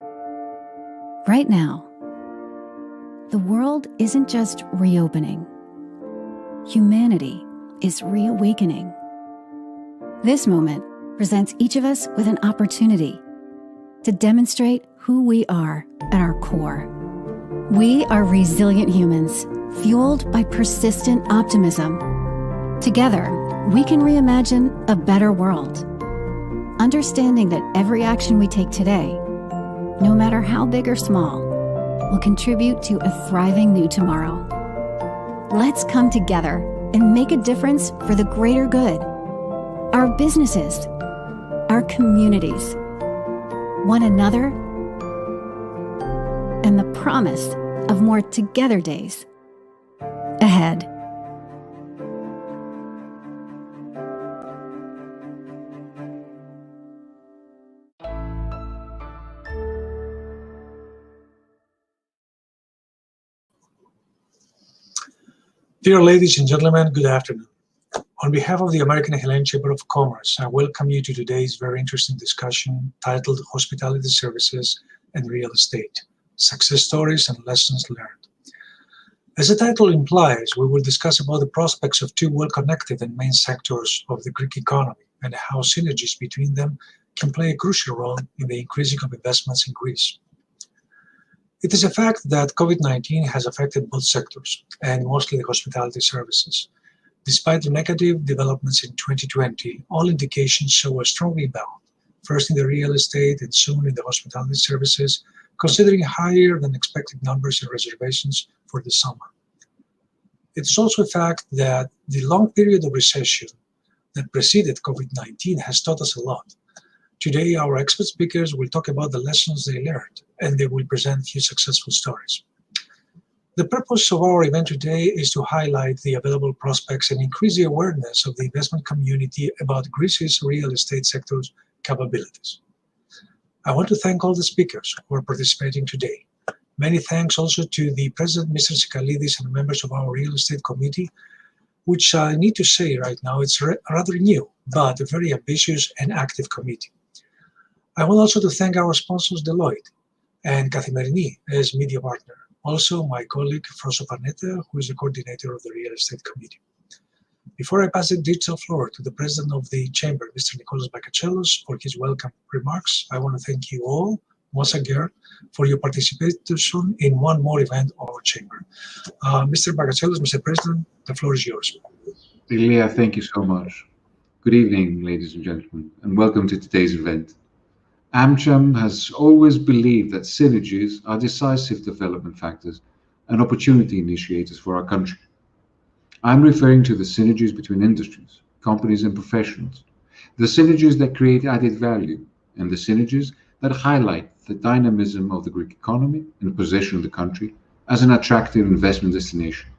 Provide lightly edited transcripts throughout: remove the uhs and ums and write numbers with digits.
Right now, the world isn't just reopening. Humanity is reawakening. This moment presents each of us with an opportunity to demonstrate who we are at our core. We are resilient humans, fueled by persistent optimism. Together, we can reimagine a better world, understanding that every action we take today, no matter how big or small, will contribute to a thriving new tomorrow. Let's come together and make a difference for the greater good. Our businesses, our communities, one another, and the promise of more together days ahead. Dear ladies and gentlemen, good afternoon. On behalf of the American-Hellenic Chamber of Commerce, I welcome you to today's very interesting discussion titled Hospitality Services and Real Estate, Success Stories and Lessons Learned. As the title implies, we will discuss about the prospects of two well-connected and main sectors of the Greek economy and how synergies between them can play a crucial role in the increasing of investments in Greece. It is a fact that COVID-19 has affected both sectors, and mostly the hospitality services. Despite the negative developments in 2020, all indications show a strong rebound, first in the real estate and soon in the hospitality services, considering higher than expected numbers in reservations for the summer. It's also a fact that the long period of recession that preceded COVID-19 has taught us a lot. Today, our expert speakers will talk about the lessons they learned, and they will present a few successful stories. The purpose of our event today is to highlight the available prospects and increase the awareness of the investment community about Greece's real estate sector's capabilities. I want to thank all the speakers who are participating today. Many thanks also to the President, Mr. Sikalidis, and members of our real estate committee, which I need to say right now, it's rather new, but a very ambitious and active committee. I want also to thank our sponsors, Deloitte and Kathimerini as media partner. Also, my colleague, Froso Panetta, who is the coordinator of the Real Estate Committee. Before I pass the digital floor to the President of the Chamber, Mr. Nicholas Bakatselos, for his welcome remarks, I want to thank you all, once again, for your participation in one more event of our Chamber. Mr. Bakatselos, Mr. President, the floor is yours. Ilya, thank you so much. Good evening, ladies and gentlemen, and welcome to today's event. AmCham has always believed that synergies are decisive development factors and opportunity initiators for our country. I'm referring to the synergies between industries, companies and professionals, the synergies that create added value, and the synergies that highlight the dynamism of the Greek economy and position the country as an attractive investment destination.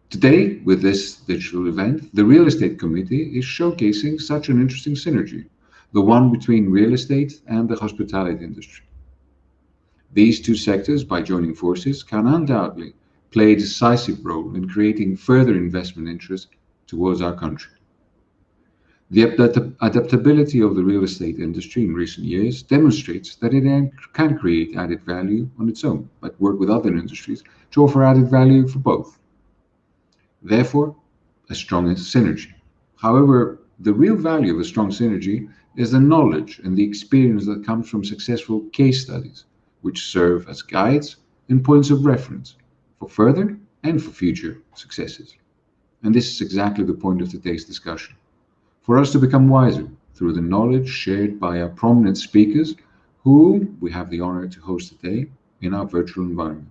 Today, with this digital event, the Real Estate Committee is showcasing such an interesting synergy, the one between real estate and the hospitality industry. These two sectors, by joining forces, can undoubtedly play a decisive role in creating further investment interest towards our country. The adaptability of the real estate industry in recent years demonstrates that it can create added value on its own, but work with other industries to offer added value for both. Therefore, a strong synergy. However, the real value of a strong synergy is the knowledge and the experience that comes from successful case studies, which serve as guides and points of reference for further and for future successes. And this is exactly the point of today's discussion, for us to become wiser through the knowledge shared by our prominent speakers, who we have the honor to host today in our virtual environment.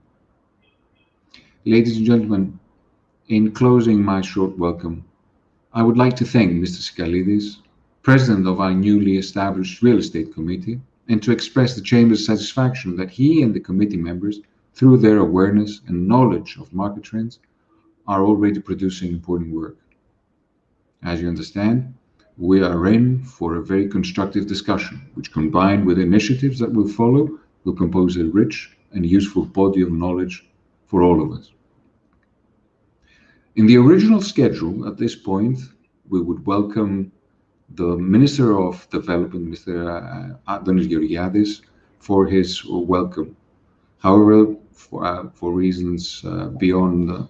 Ladies and gentlemen, in closing my short welcome, I would like to thank Mr. Sikalidis, President of our newly established Real Estate Committee, and to express the Chamber's satisfaction that he and the committee members, through their awareness and knowledge of market trends, are already producing important work. As you understand, we are in for a very constructive discussion, which, combined with initiatives that will follow, will compose a rich and useful body of knowledge for all of us. In the original schedule, at this point, we would welcome the Minister of Development, Mr. Antonis Georgiadis, for his welcome. However, for reasons beyond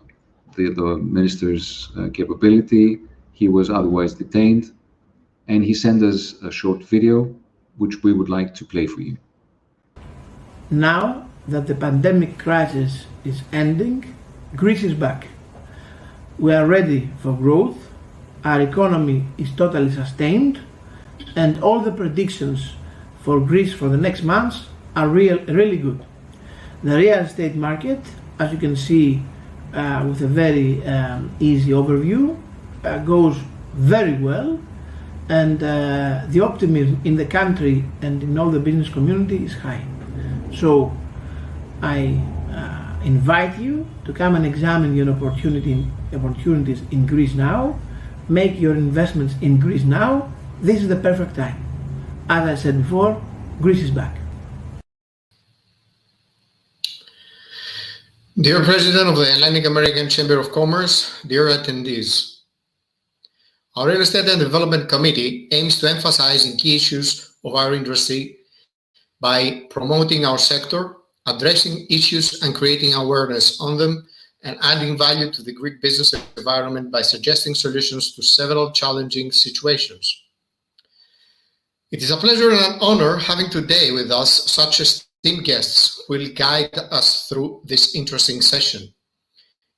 the minister's capability, he was otherwise detained, and he sent us a short video, which we would like to play for you. Now that the pandemic crisis is ending, Greece is back. We are ready for growth, our economy is totally sustained, and all the predictions for Greece for the next months are really good. The real estate market, as you can see with a very easy overview, goes very well, and the optimism in the country and in all the business community is high. So I invite you to come and examine your opportunities in Greece now, make your investments in Greece now. This is the perfect time. As I said before, Greece is back. Dear President of the Hellenic American Chamber of Commerce, dear attendees, our Real Estate and Development Committee aims to emphasize in key issues of our industry by promoting our sector, addressing issues and creating awareness on them, and adding value to the Greek business environment by suggesting solutions to several challenging situations. It is a pleasure and an honor having today with us such esteemed guests who will guide us through this interesting session.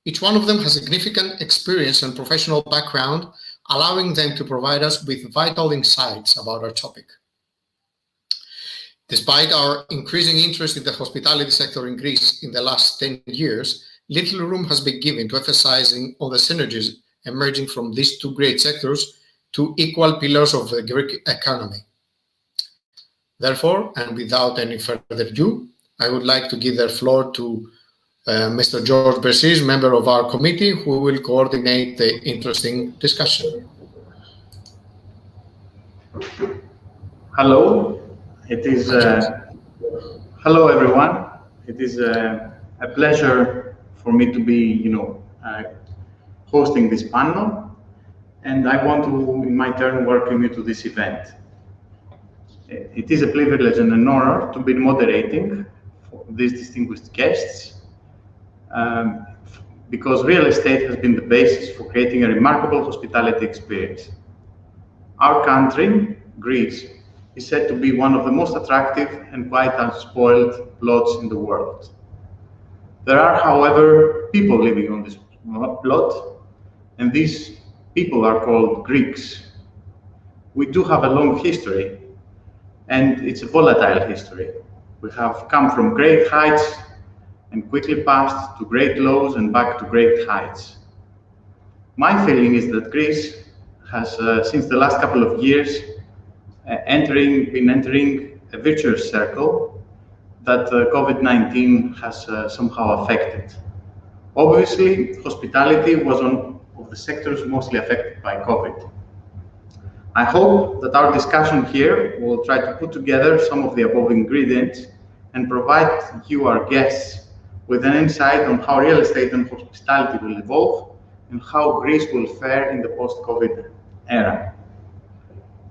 Each one of them has significant experience and professional background, allowing them to provide us with vital insights about our topic. Despite our increasing interest in the hospitality sector in Greece in the last 10 years, little room has been given to emphasizing on the synergies emerging from these two great sectors, two equal pillars of the Greek economy. Therefore, and without any further ado, I would like to give the floor to Mr. George Bersis, member of our committee, who will coordinate the interesting discussion. Hello. Hello everyone. It is a pleasure for me to be, hosting this panel, and I want to, in my turn, welcome you to this event. It is a privilege and an honor to be moderating for these distinguished guests, because real estate has been the basis for creating a remarkable hospitality experience. Our country, Greece, is said to be one of the most attractive and quite unspoiled plots in the world. There are, however, people living on this plot, and these people are called Greeks. We do have a long history, and it's a volatile history. We have come from great heights and quickly passed to great lows and back to great heights. My feeling is that Greece has, since the last couple of years, been entering a virtuous circle that COVID-19 has somehow affected. Obviously, hospitality was one of the sectors mostly affected by COVID. I hope that our discussion here will try to put together some of the above ingredients and provide you, our guests, with an insight on how real estate and hospitality will evolve and how Greece will fare in the post-COVID era.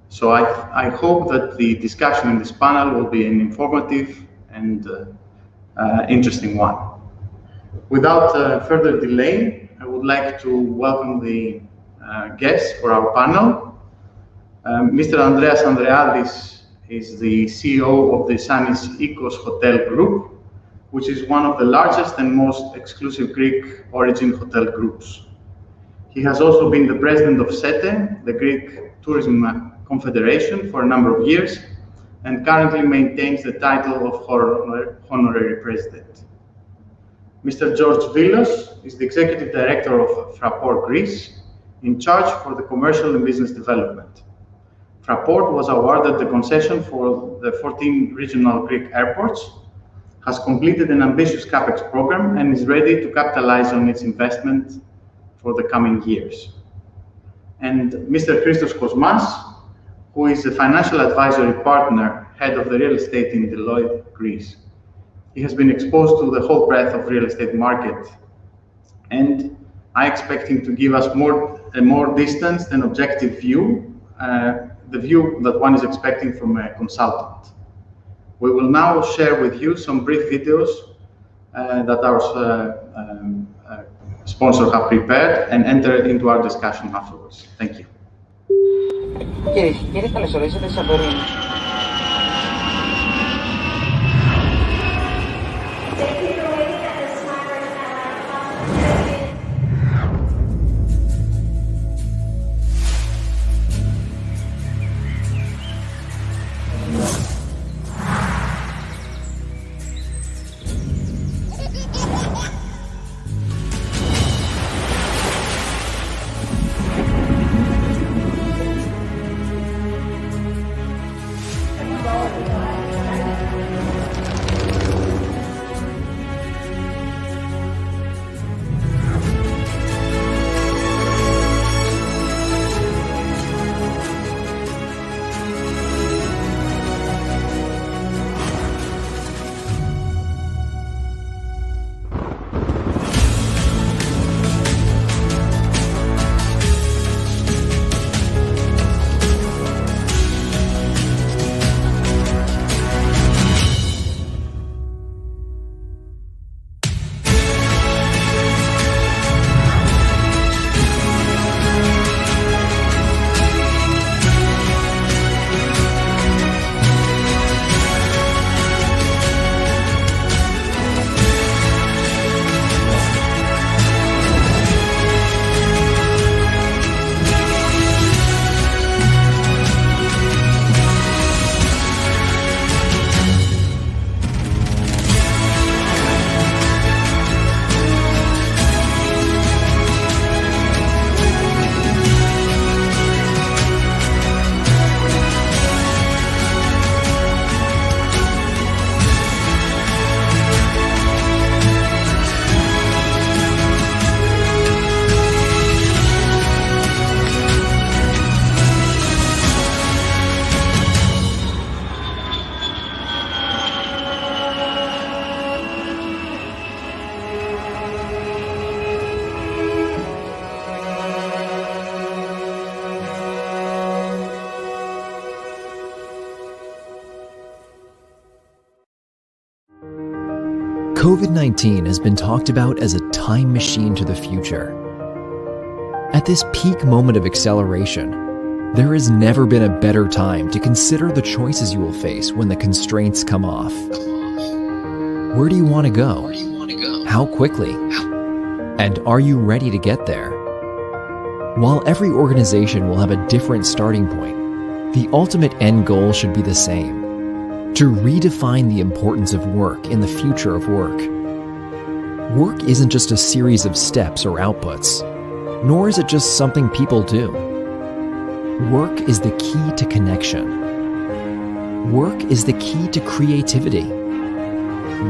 So I hope that the discussion in this panel will be an informative and interesting one. Without further delay, I would like to welcome the guests for our panel. Mr. Andreas Andreadis is the CEO of the Sanis Ecos Hotel Group, which is one of the largest and most exclusive Greek origin hotel groups. He has also been the president of SETE, the Greek Tourism Confederation, for a number of years, and currently maintains the title of honorary president. Mr. George Villos is the executive director of Fraport Greece, in charge for the commercial and business development. Fraport was awarded the concession for the 14 regional Greek airports, has completed an ambitious CapEx program, and is ready to capitalize on its investment for the coming years. And Mr. Christos Kosmas, who is a financial advisory partner, head of the real estate in Deloitte, Greece. He has been exposed to the whole breadth of real estate market, and I expect him to give us a more distanced and objective view, the view that one is expecting from a consultant. We will now share with you some brief videos that our sponsors have prepared and enter into our discussion afterwards. Thank you. Κυρίες και κύριοι, καλώς ορίσατε σε Berlin. COVID-19 has been talked about as a time machine to the future. At this peak moment of acceleration, there has never been a better time to consider the choices you will face when the constraints come off. Where do you want to go? How quickly? And are you ready to get there? While every organization will have a different starting point, the ultimate end goal should be the same: to redefine the importance of work in the future of work. Work isn't just a series of steps or outputs, nor is it just something people do. Work is the key to connection. Work is the key to creativity.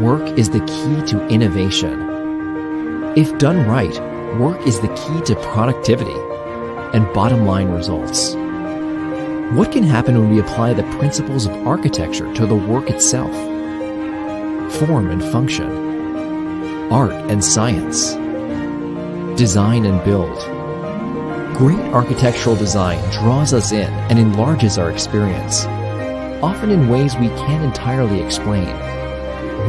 Work is the key to innovation. If done right, work is the key to productivity and bottom-line results. What can happen when we apply the principles of architecture to the work itself? Form and function, art and science, design and build. Great architectural design draws us in and enlarges our experience, often in ways we can't entirely explain.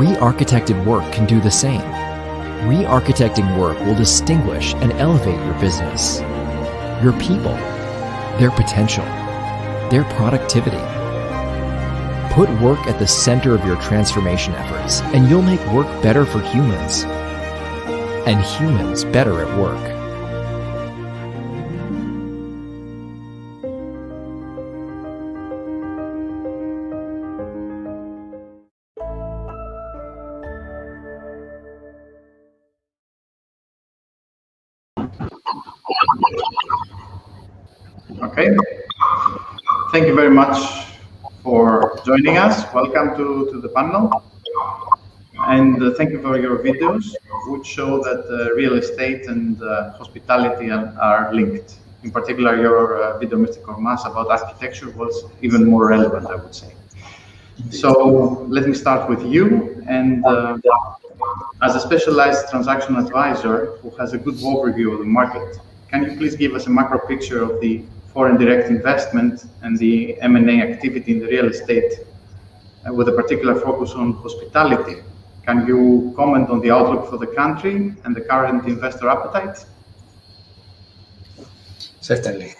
Re-architected work can do the same. Re-architecting work will distinguish and elevate your business, your people, their potential, their productivity. Put work at the center of your transformation efforts, and you'll make work better for humans, and humans better at work. Okay. Thank you very much for joining us. Welcome to the panel. And thank you for your videos, which show that real estate and hospitality are linked. In particular, your video, Mr. Kormas, about architecture was even more relevant, I would say. So let me start with you. And as a specialized transaction advisor who has a good overview of the market, can you please give us a macro picture of the foreign direct investment and the M&A activity in the real estate with a particular focus on hospitality. Can you comment on the outlook for the country and the current investor appetite? Certainly.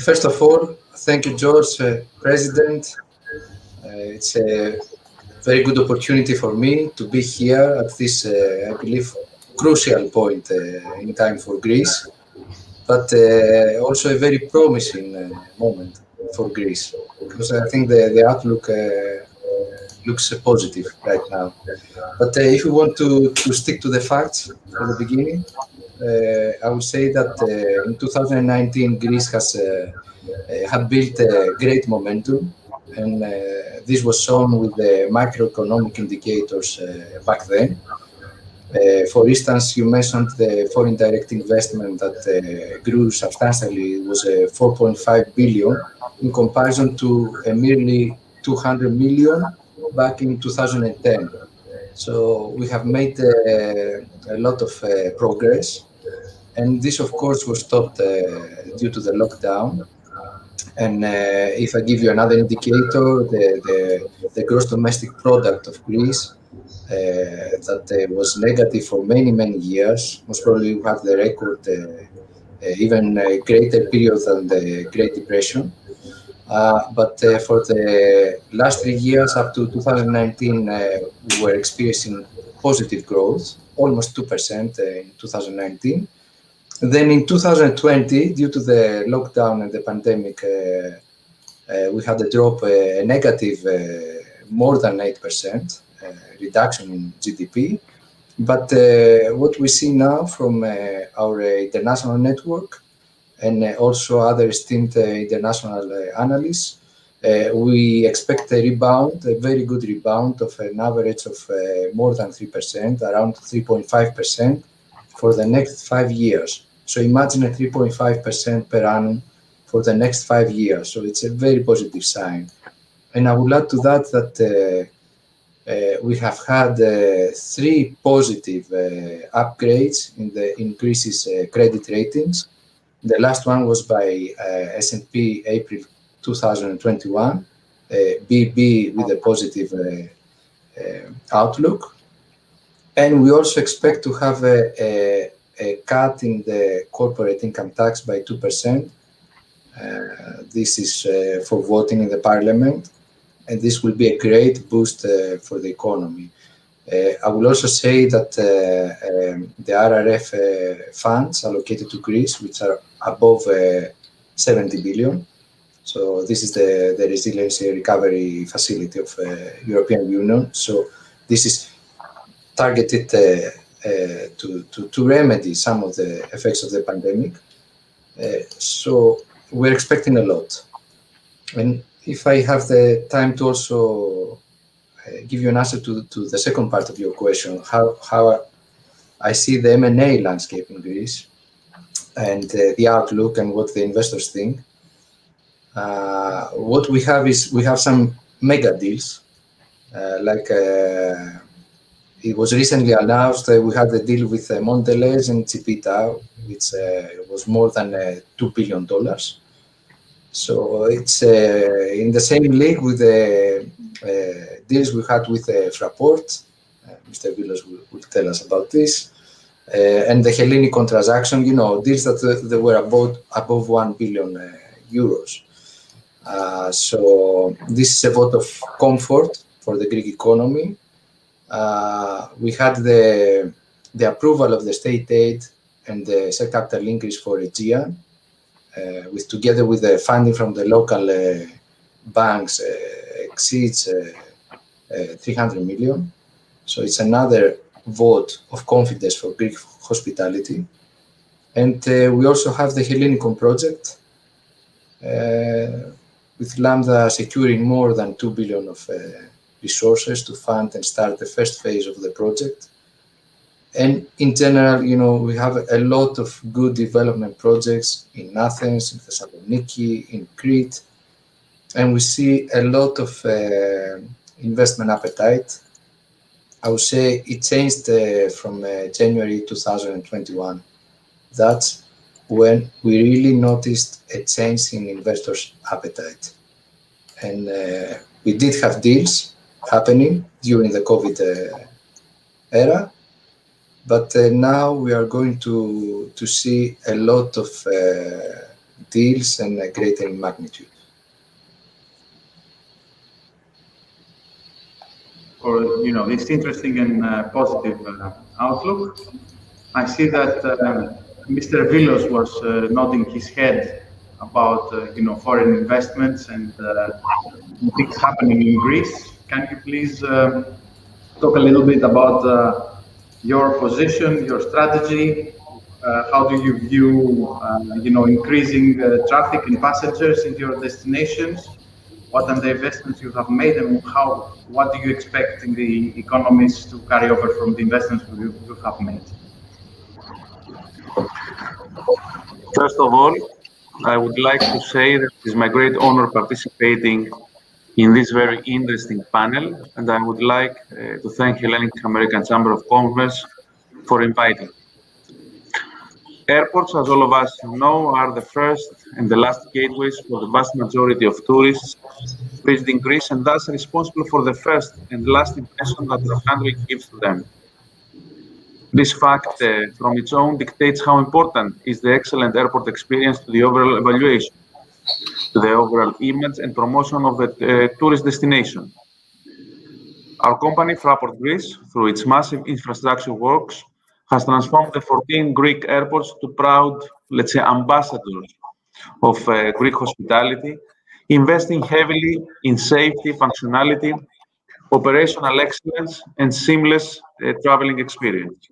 First of all, thank you, George, President. It's a very good opportunity for me to be here at this, I believe, crucial point in time for Greece, but also a very promising moment for Greece, because I think the outlook looks positive right now. But if we want to stick to the facts for the beginning, I would say that in 2019, Greece had built a great momentum, and this was shown with the macroeconomic indicators back then. For instance, you mentioned the foreign direct investment that grew substantially. It was 4.5 billion in comparison to merely 200 million back in 2010. So we have made a lot of progress. And this, of course, was stopped due to the lockdown. And if I give you another indicator, the gross domestic product of Greece, that was negative for many, many years. Most probably we have the record even a greater period than the Great Depression. But for the last 3 years, up to 2019, we were experiencing positive growth, almost 2% in 2019. Then in 2020, due to the lockdown and the pandemic, we had a drop, a negative, more than 8% reduction in GDP. But what we see now from our international network and also other esteemed international analysts, we expect a rebound, a very good rebound of an average of more than 3%, around 3.5% for the next 5 years. So imagine a 3.5% per annum for the next 5 years. So it's a very positive sign. And I would add to that we have had 3 positive upgrades in Greece's credit ratings. The last one was by S&P April 2021, BB with a positive outlook. And we also expect to have a cut in the corporate income tax by 2%. This is for voting in the parliament, and this will be a great boost for the economy. I will also say that the RRF funds allocated to Greece, which are above 70 billion, so this is the Resiliency Recovery Facility of European Union. So this is targeted to remedy some of the effects of the pandemic. So we're expecting a lot. And if I have the time to also give you an answer to the second part of your question, how I see the M&A landscape in Greece and the outlook and what the investors think. What we have is we have some mega deals, like it was recently announced that we had a deal with Mondelez and Chipita, which was more than $2 billion. So it's in the same league with the deals we had with Fraport. Mr. Villas will tell us about this. And the Hellenic transaction, you know, deals that were above 1 billion euros. So this is a vote of comfort for the Greek economy. We had the approval of the state aid and the share capital increase for Aegean, together with the funding from the local banks exceeds 300 million. So it's another vote of confidence for Greek hospitality. And we also have the Hellenicon project, with Lambda securing more than 2 billion of resources to fund and start the first phase of the project. And in general, you know, we have a lot of good development projects in Athens, in Thessaloniki, in Crete, and we see a lot of investment appetite. I would say it changed from January 2021. That's when we really noticed a change in investors' appetite. And we did have deals, happening during the COVID era. But now we are going to see a lot of deals and greater in magnitude. For this interesting and positive outlook, I see that Mr. Vilos was nodding his head about foreign investments and things happening in Greece. Can you please talk a little bit about your position, your strategy? How do you view, increasing traffic and passengers in your destinations? What are the investments you have made, and what do you expect in the economies to carry over from the investments you have made? First of all, I would like to say that it is my great honor participating in this very interesting panel, and I would like to thank Hellenic American Chamber of Commerce for inviting. Airports, as all of us know, are the first and the last gateways for the vast majority of tourists visiting Greece, and thus responsible for the first and last impression that the country gives to them. This fact, from its own, dictates how important is the excellent airport experience to the overall evaluation, to the overall image and promotion of the tourist destination. Our company, Fraport Greece, through its massive infrastructure works, has transformed the 14 Greek airports to proud, let's say, ambassadors of Greek hospitality, investing heavily in safety, functionality, operational excellence, and seamless traveling experience.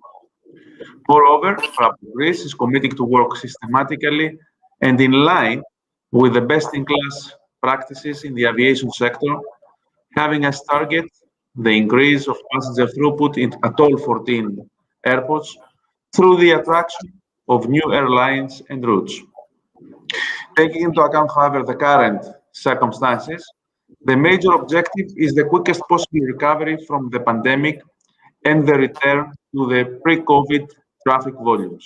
Moreover, Fraport Greece is committed to work systematically and in line with the best-in-class practices in the aviation sector, having as target the increase of passenger throughput at all 14 airports through the attraction of new airlines and routes. Taking into account, however, the current circumstances, the major objective is the quickest possible recovery from the pandemic and the return to the pre-COVID traffic volumes.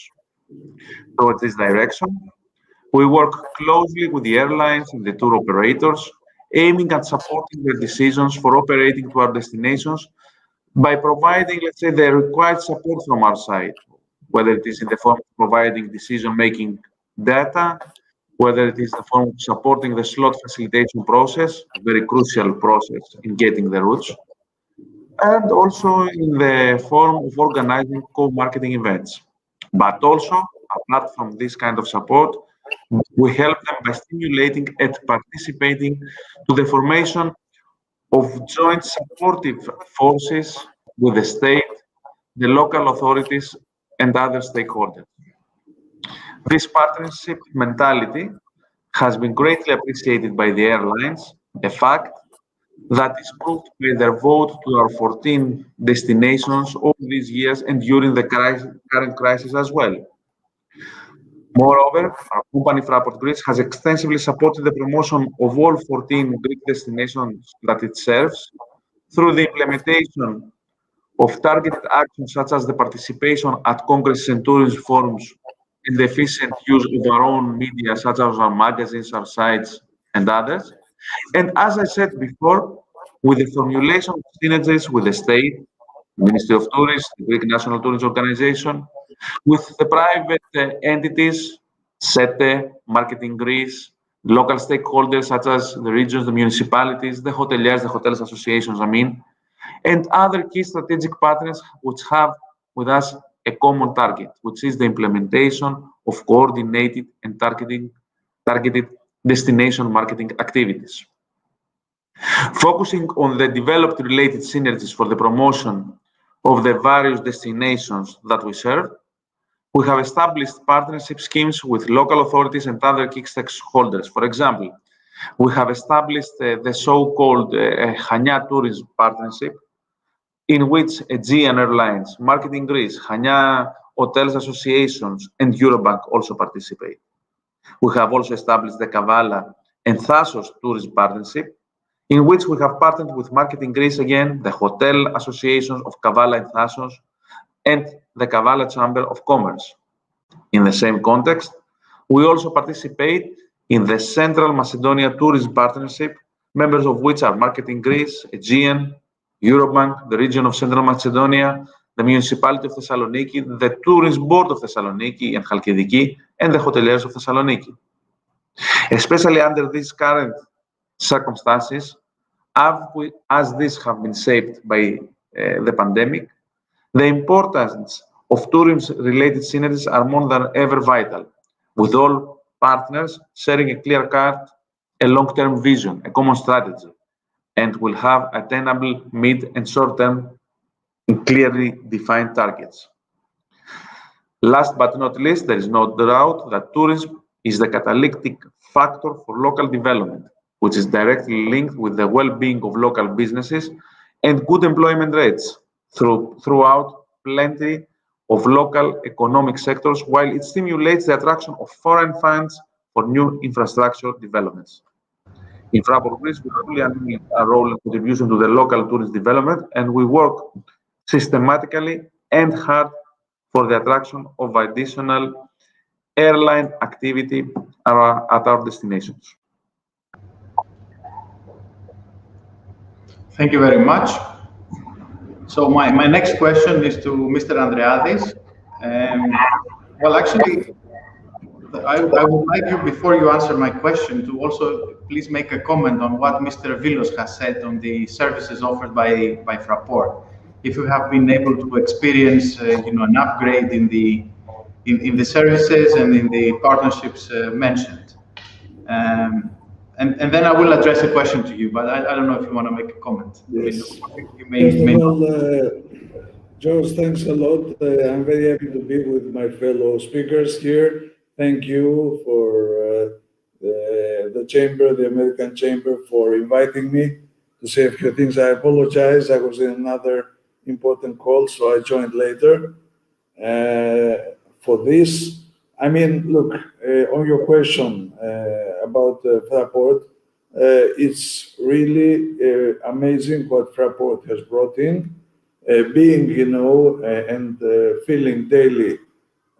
Towards this direction, we work closely with the airlines and the tour operators, aiming at supporting their decisions for operating to our destinations by providing, let's say, the required support from our side, whether it is in the form of providing decision-making data, whether it is in the form of supporting the slot facilitation process, a very crucial process in getting the routes, and also in the form of organizing co-marketing events. But also, apart from this kind of support, we help them by stimulating and participating to the formation of joint supportive forces with the state, the local authorities, and other stakeholders. This partnership mentality has been greatly appreciated by the airlines, a fact that is proved by their vote to our 14 destinations all these years and during the current crisis as well. Moreover, our company Fraport Greece has extensively supported the promotion of all 14 Greek destinations that it serves through the implementation of targeted actions such as the participation at congresses and tourism forums and the efficient use of our own media such as our magazines, our sites, and others. And as I said before, with the formulation of synergies with the state, Ministry of Tourism, the Greek National Tourism Organization, with the private entities, SETE, Marketing Greece, local stakeholders such as the regions, the municipalities, the hoteliers, the hotels associations, and other key strategic partners which have with us a common target, which is the implementation of coordinated and targeted destination marketing activities. Focusing on the developed related synergies for the promotion of the various destinations that we serve, we have established partnership schemes with local authorities and other key stakeholders. For example, we have established the so-called Chania Tourism Partnership, in which Aegean Airlines, Marketing Greece, Chania Hotels Associations, and Eurobank also participate. We have also established the Kavala and Thasos Tourism Partnership, in which we have partnered with Marketing Greece again, the Hotel Associations of Kavala and Thasos, and the Kavala Chamber of Commerce. In the same context, we also participate in the Central Macedonia Tourism Partnership, members of which are Marketing Greece, Aegean, Eurobank, the region of Central Macedonia, the municipality of Thessaloniki, the tourism board of Thessaloniki and Chalkidiki, and the hoteliers of Thessaloniki. Especially under these current circumstances, as these have been shaped by the pandemic, the importance of tourism-related synergies are more than ever vital, with all partners sharing a clear-cut, a long-term vision, a common strategy, and will have attainable mid and short-term and clearly defined targets. Last but not least, there is no doubt that tourism is the catalytic factor for local development, which is directly linked with the well-being of local businesses and good employment rates throughout plenty of local economic sectors, while it stimulates the attraction of foreign funds for new infrastructure developments. In Fraport Greece, we fully admit our role and contribution to the local tourist development, and we work systematically and hard for the attraction of additional airline activity at our destinations. Thank you very much. So my next question is to Mr. Andreadis. Well, actually, I would like you, before you answer my question, to also please make a comment on what Mr. Vilos has said on the services offered by Fraport. If you have been able to experience, an upgrade in the services and in the partnerships mentioned. And then I will address a question to you, but I don't know if you want to make a comment. Yes. First of all, George, thanks a lot. I'm very happy to be with my fellow speakers here. Thank you for the chamber, the American Chamber, for inviting me to say a few things. I apologize. I was in another important call, so I joined later for this. I mean, look, on your question about Fraport, it's really amazing what Fraport has brought in. Being, and feeling daily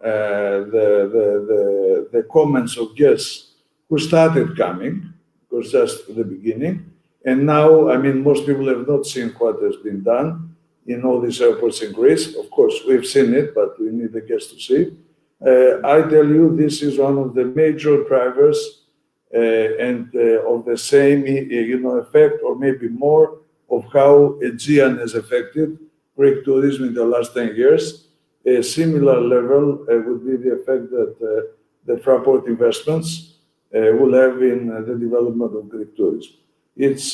the comments of guests who started coming, because just the beginning. And now, I mean, most people have not seen what has been done in all these airports in Greece. Of course, we've seen it, but we need the guests to see. I tell you, this is one of the major drivers and of the same, effect, or maybe more, of how Aegean has affected Greek tourism in the last 10 years. A similar level would be the effect that the Fraport investments will have in the development of Greek tourism. It's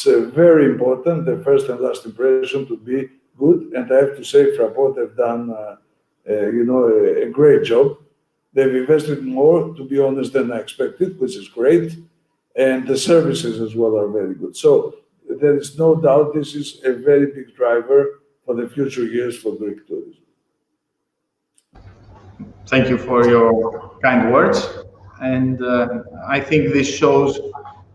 very important, the first and last impression, to be good, and I have to say Fraport have done a great job. They've invested more, to be honest, than I expected, which is great, and the services as well are very good. So there is no doubt this is a very big driver for the future years for Greek tourism. Thank you for your kind words. And I think this shows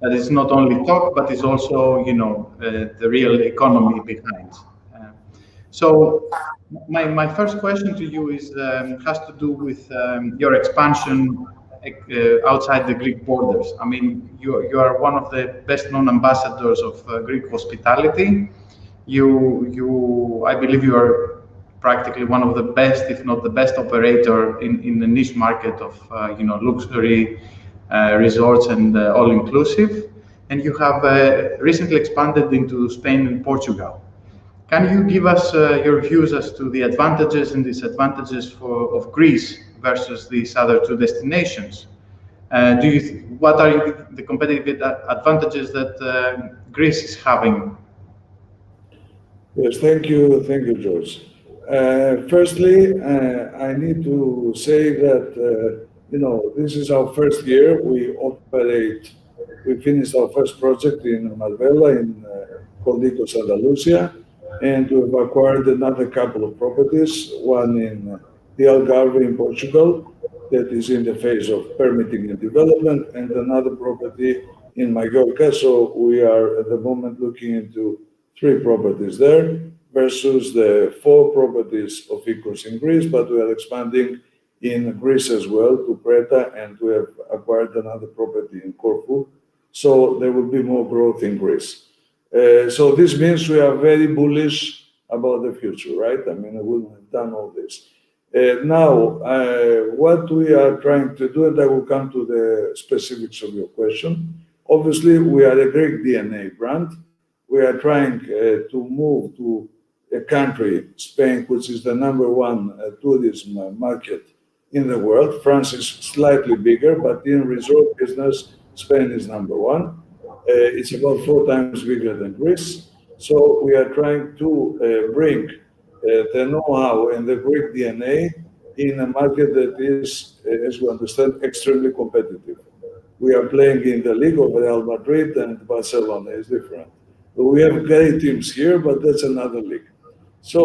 that it's not only talk, but it's also, the real economy behind. So my first question to you is has to do with your expansion outside the Greek borders. I mean, you are one of the best-known ambassadors of Greek hospitality. I believe you are practically one of the best, if not the best operator in the niche market of luxury resorts and all-inclusive. And you have recently expanded into Spain and Portugal. Can you give us your views as to the advantages and disadvantages of Greece versus these other two destinations? What are the competitive advantages that Greece is having? Yes, thank you, George. Firstly, I need to say that this is our first year. We finished our first project in Marbella in Cordicos, Andalusia, and we've acquired another couple of properties, one in the Algarve in Portugal that is in the phase of permitting and development, and another property in Mallorca. So we are at the moment looking into 3 properties there versus the 4 properties of Icos in Greece, but we are expanding in Greece as well to Creta, and we have acquired another property in Corfu. So there will be more growth in Greece. So this means we are very bullish about the future, right? I mean, I wouldn't have done all this. Now, what we are trying to do, and I will come to the specifics of your question. Obviously, we are a Greek DNA brand. We are trying to move to a country, Spain, which is the #1 tourism market in the world. France is slightly bigger, but in resort business, Spain is #1. It's about 4 times bigger than Greece. So we are trying to bring the know-how and the Greek DNA in a market that is, as we understand, extremely competitive. We are playing in the league of Real Madrid, and Barcelona is different. We have great teams here, but that's another league. So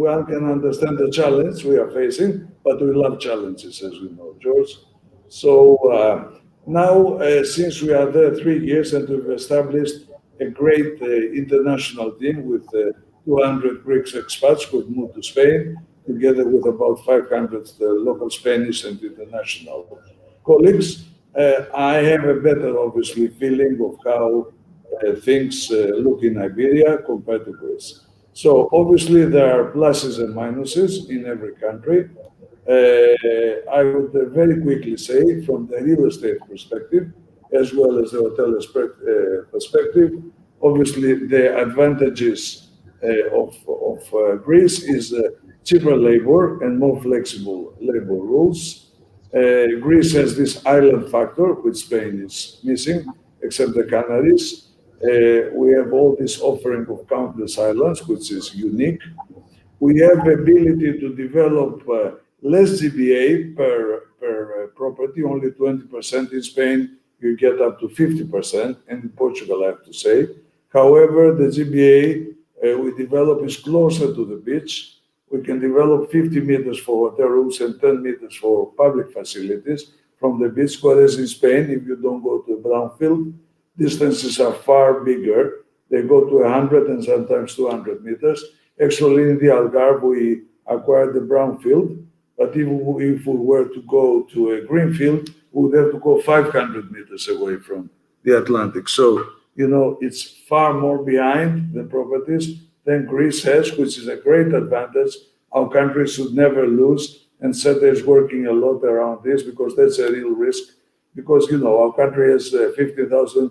one can understand the challenge we are facing, but we love challenges, as we know, George. So now, since we are there 3 years and we've established a great international team with 200 Greek expats who've moved to Spain, together with about 500 local Spanish and international colleagues, I have a better, obviously, feeling of how things look in Iberia compared to Greece. So obviously there are pluses and minuses in every country. I would very quickly say, from the real estate perspective, as well as the hotel perspective, obviously the advantages of Greece is cheaper labor and more flexible labor rules. Greece has this island factor, which Spain is missing, except the Canaries. We have all this offering of countless islands, which is unique. We have the ability to develop less GBA per property, only 20% in Spain. You get up to 50%, and in Portugal, I have to say. However, the GBA we develop is closer to the beach. We can develop 50 meters for hotel rooms and 10 meters for public facilities from the beach, whereas in Spain, if you don't go to a brownfield, distances are far bigger. They go to 100 and sometimes 200 meters. Actually, in the Algarve, we acquired the brownfield, but if we were to go to a greenfield, we would have to go 500 meters away from the Atlantic. So, you know, it's far more behind the properties than Greece has, which is a great advantage. Our country should never lose, and SETA is working a lot around this because that's a real risk. Because, you know, our country has 50,000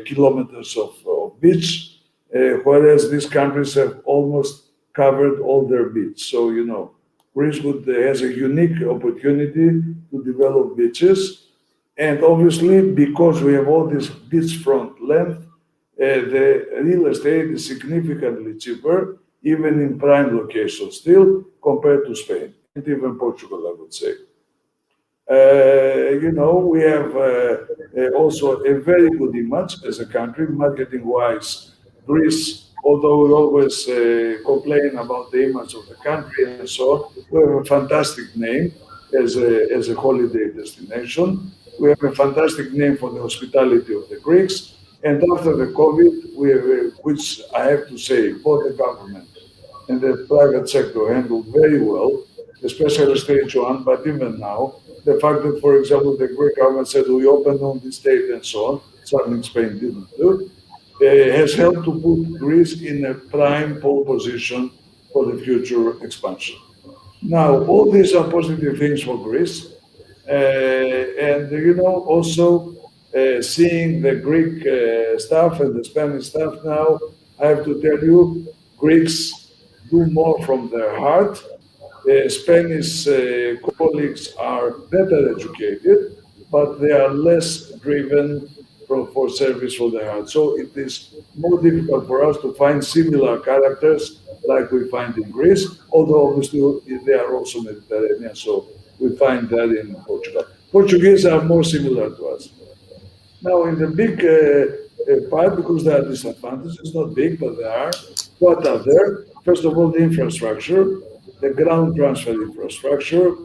kilometers of beach, whereas these countries have almost covered all their beach. So, you know, Greece has a unique opportunity to develop beaches. And obviously, because we have all this beachfront length, the real estate is significantly cheaper, even in prime locations still, compared to Spain, and even Portugal, I would say. You know, we have also a very good image as a country, marketing-wise. Greece, although we always complain about the image of the country and so on, we have a fantastic name as a holiday destination. We have a fantastic name for the hospitality of the Greeks. And after the COVID, we have, which I have to say, both the government and the private sector handled very well, especially stage 1, but even now, the fact that, for example, the Greek government said we open on this date and so on, something Spain didn't do, has helped to put Greece in a prime pole position for the future expansion. Now, all these are positive things for Greece. And, you know, also seeing the Greek staff and the Spanish staff now, I have to tell you, Greeks do more from their heart. Spanish colleagues are better educated, but they are less driven for service for their heart. So it is more difficult for us to find similar characters like we find in Greece, although obviously they are also Mediterranean, so we find that in Portugal. Portuguese are more similar to us. Now, in the big part, because there are disadvantages, not big, but there are. What are there? First of all, the infrastructure. The ground transfer infrastructure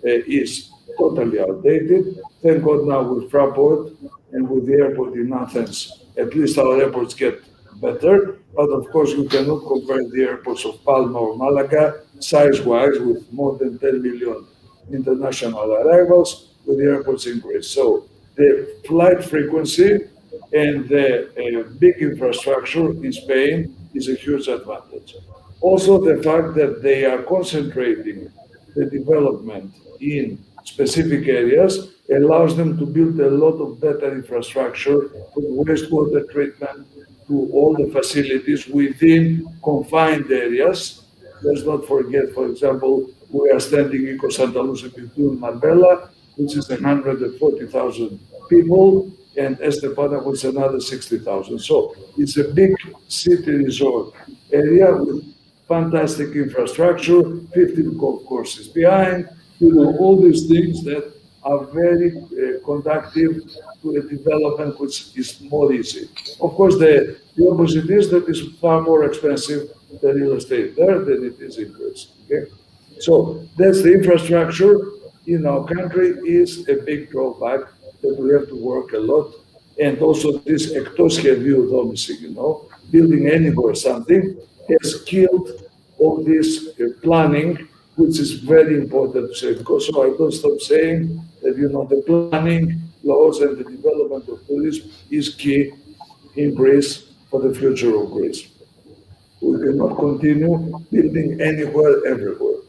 is totally outdated. Thank God now with Fraport and with the airport in Athens, at least our airports get better. But of course, you cannot compare the airports of Palma or Malaga, size-wise, with more than 10 million international arrivals, with the airports in Greece. So the flight frequency and the big infrastructure in Spain is a huge advantage. Also, the fact that they are concentrating the development in specific areas allows them to build a lot of better infrastructure from wastewater treatment to all the facilities within confined areas. Let's not forget, for example, we are standing in Santa Lucia between Marbella, which is 140,000 people, and Estepona, which is another 60,000. So it's a big city resort area with fantastic infrastructure, 15 golf courses behind, all these things that are very conducive to a development which is more easy. Of course, the opposite is that it's far more expensive the real estate there than it is in Greece. Okay? So that's the infrastructure in our country is a big drawback that we have to work a lot. And also this εκτός σχεδίου δόμηση, building anywhere something has killed all this planning, which is very important to say, because so I don't stop saying that, the planning laws and the development of tourism is key in Greece for the future of Greece. We cannot continue building anywhere, everywhere.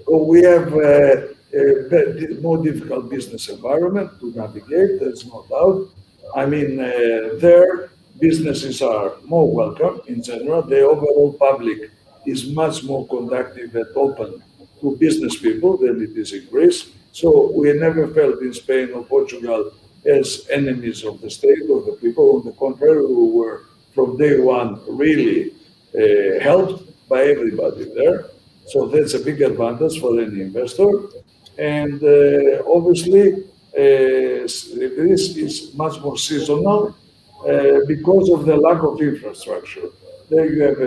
So we have a more difficult business environment to navigate, there's no doubt. I mean, there, businesses are more welcome in general. The overall public is much more conducive and open to business people than it is in Greece. So we never felt in Spain or Portugal as enemies of the state or the people. On the contrary, we were from day one really helped by everybody there. So that's a big advantage for any investor. And obviously, Greece is much more seasonal because of the lack of infrastructure. There you have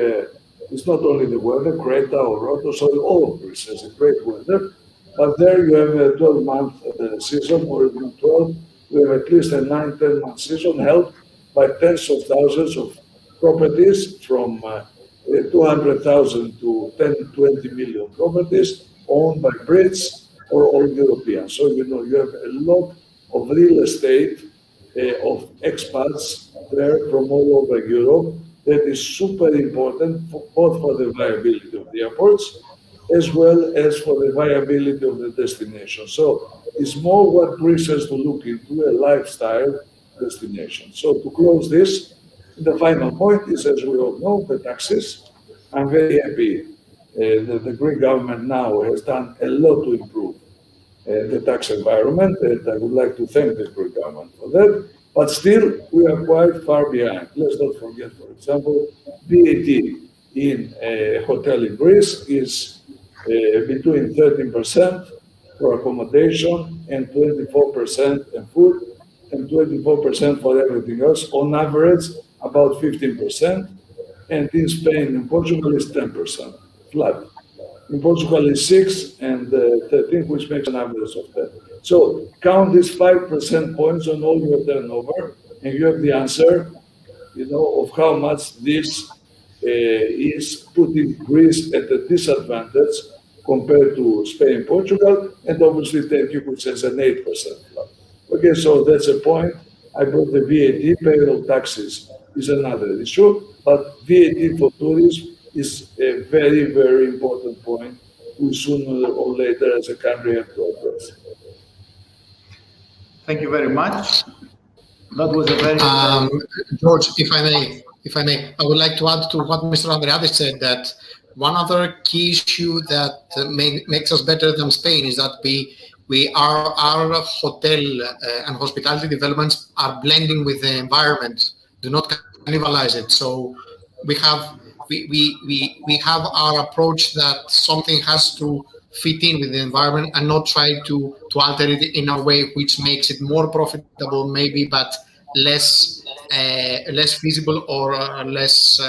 it's not only the weather, Creta or Rhodos, all of Greece has a great weather, but there you have a 12-month season, or even 12. We have at least a 9-10-month season helped by tens of thousands of properties from 200,000 to 10-20 million properties owned by Brits or all Europeans. So, you have a lot of real estate of expats there from all over Europe. That is super important, both for the viability of the airports, as well as for the viability of the destination. So it's more what Greece has to look into, a lifestyle destination. So to close this, the final point is, as we all know, the taxes. I'm very happy that the Greek government now has done a lot to improve the tax environment, and I would like to thank the Greek government for that. But still, we are quite far behind. Let's not forget, for example, VAT in a hotel in Greece is between 13% for accommodation and 24% in food and 24% for everything else. On average, about 15%. And in Spain and Portugal is 10% flat. In Portugal is 6 and 13, which makes an average of 10. So count these 5% points on all your turnover, and you have the answer, of how much this is putting Greece at a disadvantage compared to Spain and Portugal, and obviously Turkey, which has an 8% flat. Okay, so that's a point. I brought the VAT, payroll taxes is another issue, but VAT for tourism is a very, very important point we sooner or later as a country have to address. Thank you very much. That was a very... George, if I may, I would like to add to what Mr. Andreades said, that one other key issue that makes us better than Spain is that our hotel and hospitality developments are blending with the environment, do not cannibalize it. So we have our approach that something has to fit in with the environment and not try to alter it in a way which makes it more profitable maybe, but less feasible or less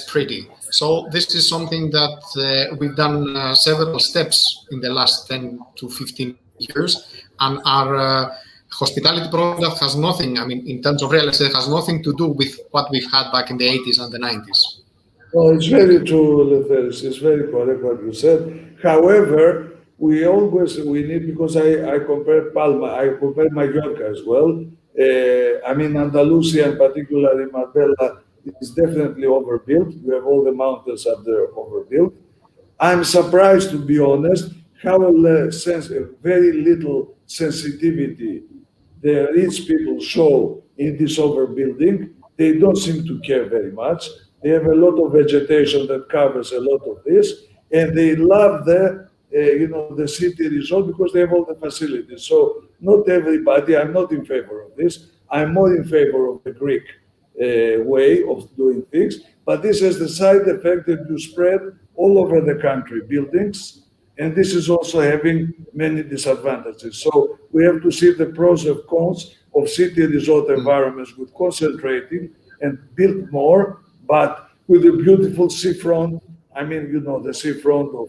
pretty. So this is something that we've done several steps in the last 10 to 15 years, and our hospitality product has nothing, in terms of real estate, has nothing to do with what we've had back in the 80s and the 90s. Well, it's very true, Letheris. It's very correct what you said. However, we need, because I compared Palma, I compared Mallorca as well, I mean, Andalusia, and particularly Marbella, is definitely overbuilt. You have all the mountains up there overbuilt. I'm surprised, to be honest, how very little sensitivity the rich people show in this overbuilding. They don't seem to care very much. They have a lot of vegetation that covers a lot of this, and they love the city resort because they have all the facilities. So not everybody, I'm not in favor of this. I'm more in favor of the Greek way of doing things, but this has the side effect that you spread all over the country buildings, and this is also having many disadvantages. So we have to see the pros and cons of city resort environments with concentrating and build more, but with a beautiful seafront. I mean, the seafront of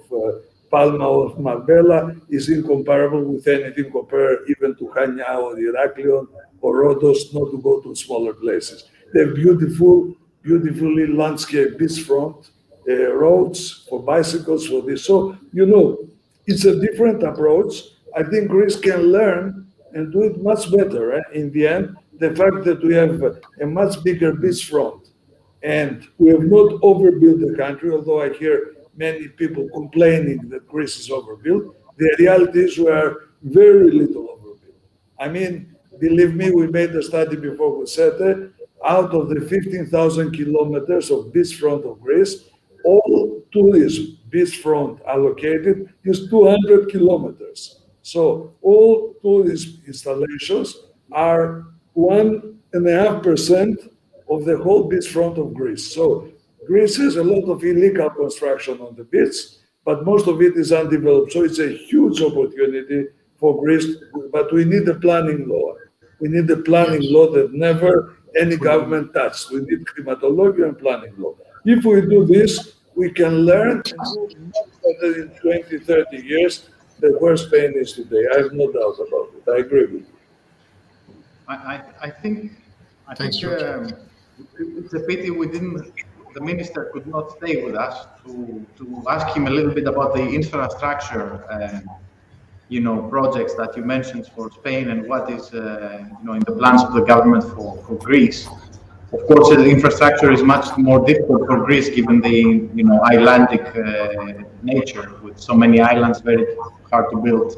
Palma or Marbella is incomparable with anything compared even to Chania or Heraklion or Rhodos, not to go to smaller places. They have beautifully landscaped beachfront roads for bicycles, for this. So, it's a different approach. I think Greece can learn and do it much better. In the end, the fact that we have a much bigger beachfront and we have not overbuilt the country, although I hear many people complaining that Greece is overbuilt, the reality is we are very little overbuilt. I mean, believe me, we made a study before we said it. Out of the 15,000 kilometers of beachfront of Greece, all tourism beachfront allocated is 200 kilometers. So all tourist installations are 1.5% of the whole beachfront of Greece. So Greece has a lot of illegal construction on the beach, but most of it is undeveloped. So it's a huge opportunity for Greece, but we need a planning law. We need a planning law that never any government touched. We need climatology and planning law. If we do this, we can learn and do much better in 20, 30 years than where Spain is today. I have no doubt about it. I agree with you. I think it's a pity the minister could not stay with us to ask him a little bit about the infrastructure projects that you mentioned for Spain and what is in the plans of the government for Greece. Of course, the infrastructure is much more difficult for Greece given the islandic nature, with so many islands, very hard to build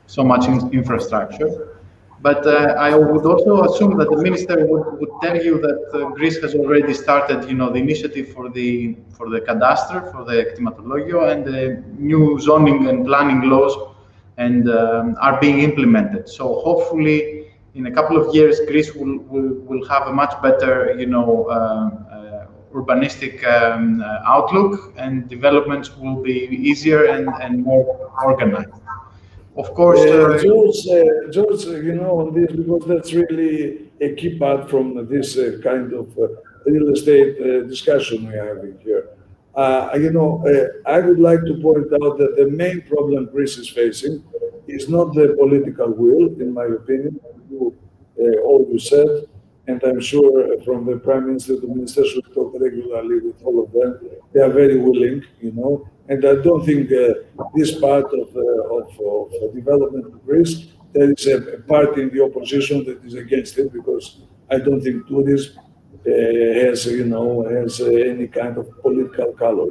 so much infrastructure. But I would also assume that the minister would tell you that Greece has already started, the initiative for the cadastre, for the κτηματολόγιο, and the new zoning and planning laws, and are being implemented. So hopefully, in a couple of years, Greece will have a much better, urbanistic outlook, and developments will be easier and more organized. Of course, George, on this, because that's really a key part from this kind of real estate discussion we're having here. I would like to point out that the main problem Greece is facing is not the political will, in my opinion, all you said, and I'm sure from the Prime Minister, the Minister should talk regularly with all of them. They are very willing, and I don't think this part of development of Greece, there is a party in the opposition that is against it, because I don't think tourism has any kind of political color.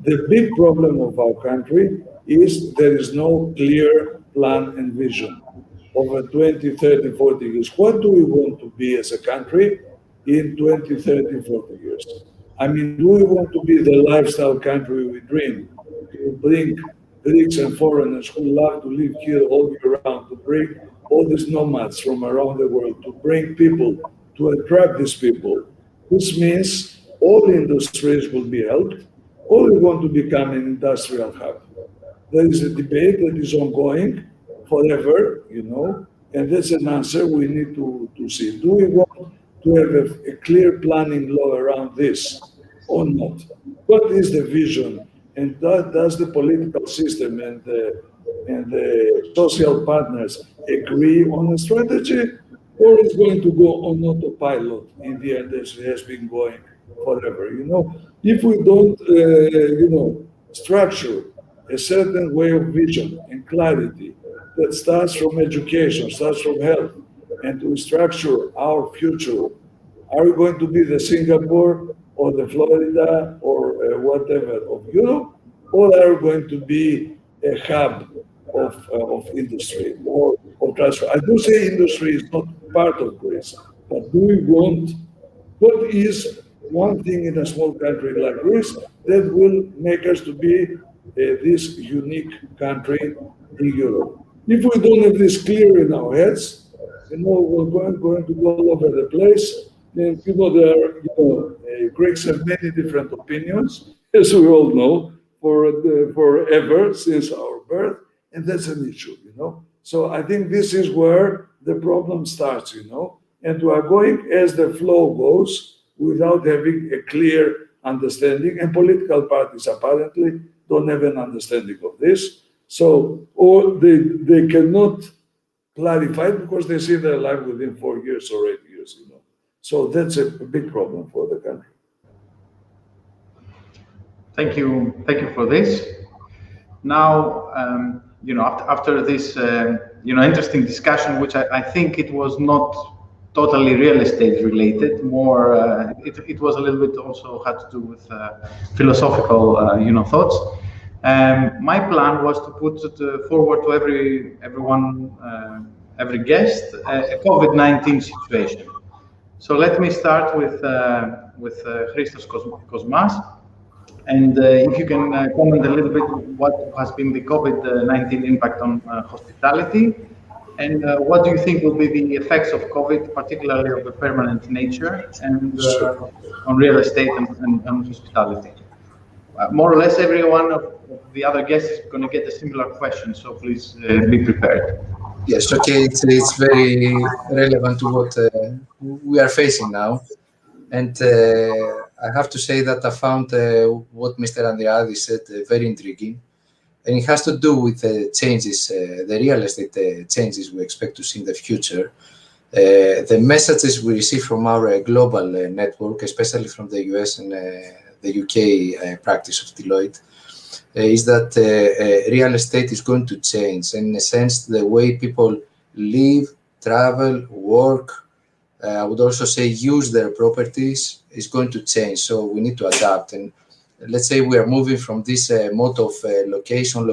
The big problem of our country is there is no clear plan and vision over 20, 30, 40 years. What do we want to be as a country in 20, 30, 40 years? I mean, do we want to be the lifestyle country we dream? To bring Greeks and foreigners who love to live here all year round, to bring all these nomads from around the world, to bring people, to attract these people, which means all industries will be helped, or we want to become an industrial hub. There is a debate that is ongoing forever, and that's an answer we need to see. Do we want to have a clear planning law around this or not? What is the vision? And does the political system and the social partners agree on a strategy, or is going to go on autopilot in the end as it has been going forever? If we don't, structure a certain way of vision and clarity that starts from education, starts from health, and to structure our future, are we going to be the Singapore or the Florida or whatever of Europe, or are we going to be a hub of industry or of transfer? I do say industry is not part of Greece, but do we want, what is one thing in a small country like Greece that will make us to be this unique country in Europe? If we don't have this clear in our heads, we're going to go all over the place. And Greeks have many different opinions, as we all know, forever since our birth, and that's an issue, So I think this is where the problem starts, and we are going as the flow goes without having a clear understanding, and political parties apparently don't have an understanding of this. So, or they cannot clarify it because they see their life within 4 years or 8 years, So that's a big problem for the country. Thank you for this. Now, after this, interesting discussion, which I think it was not totally real estate related, more, it was a little bit also had to do with philosophical, thoughts. My plan was to put forward to every guest a COVID-19 situation. So let me start with Christos Kosmas, and if you can comment a little bit what has been the COVID-19 impact on hospitality, and what do you think will be the effects of COVID, particularly of a permanent nature, and on real estate and hospitality? More or less every one of the other guests is going to get a similar question, so please be prepared. Yes, okay, it's very relevant to what we are facing now. And I have to say that I found what Mr. Andreadis said very intriguing. And it has to do with the changes, the real estate changes we expect to see in the future. The messages we receive from our global network, especially from the US and the UK practice of Deloitte, is that real estate is going to change. In a sense, the way people live, travel, work, I would also say use their properties is going to change. So we need to adapt. And let's say we are moving from this mode of location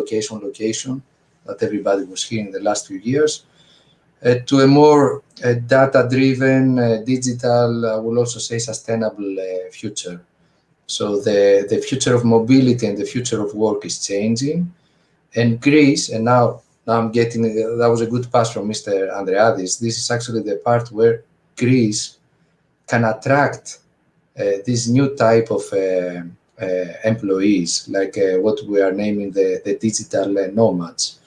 that everybody was hearing the last few years to a more data-driven, digital, I will also say sustainable future. So the future of mobility and the future of work is changing. And Greece, and now I'm getting, that was a good pass from Mr. Andreadis. This is actually the part where Greece can attract this new type of employees, like what we are naming the digital nomads,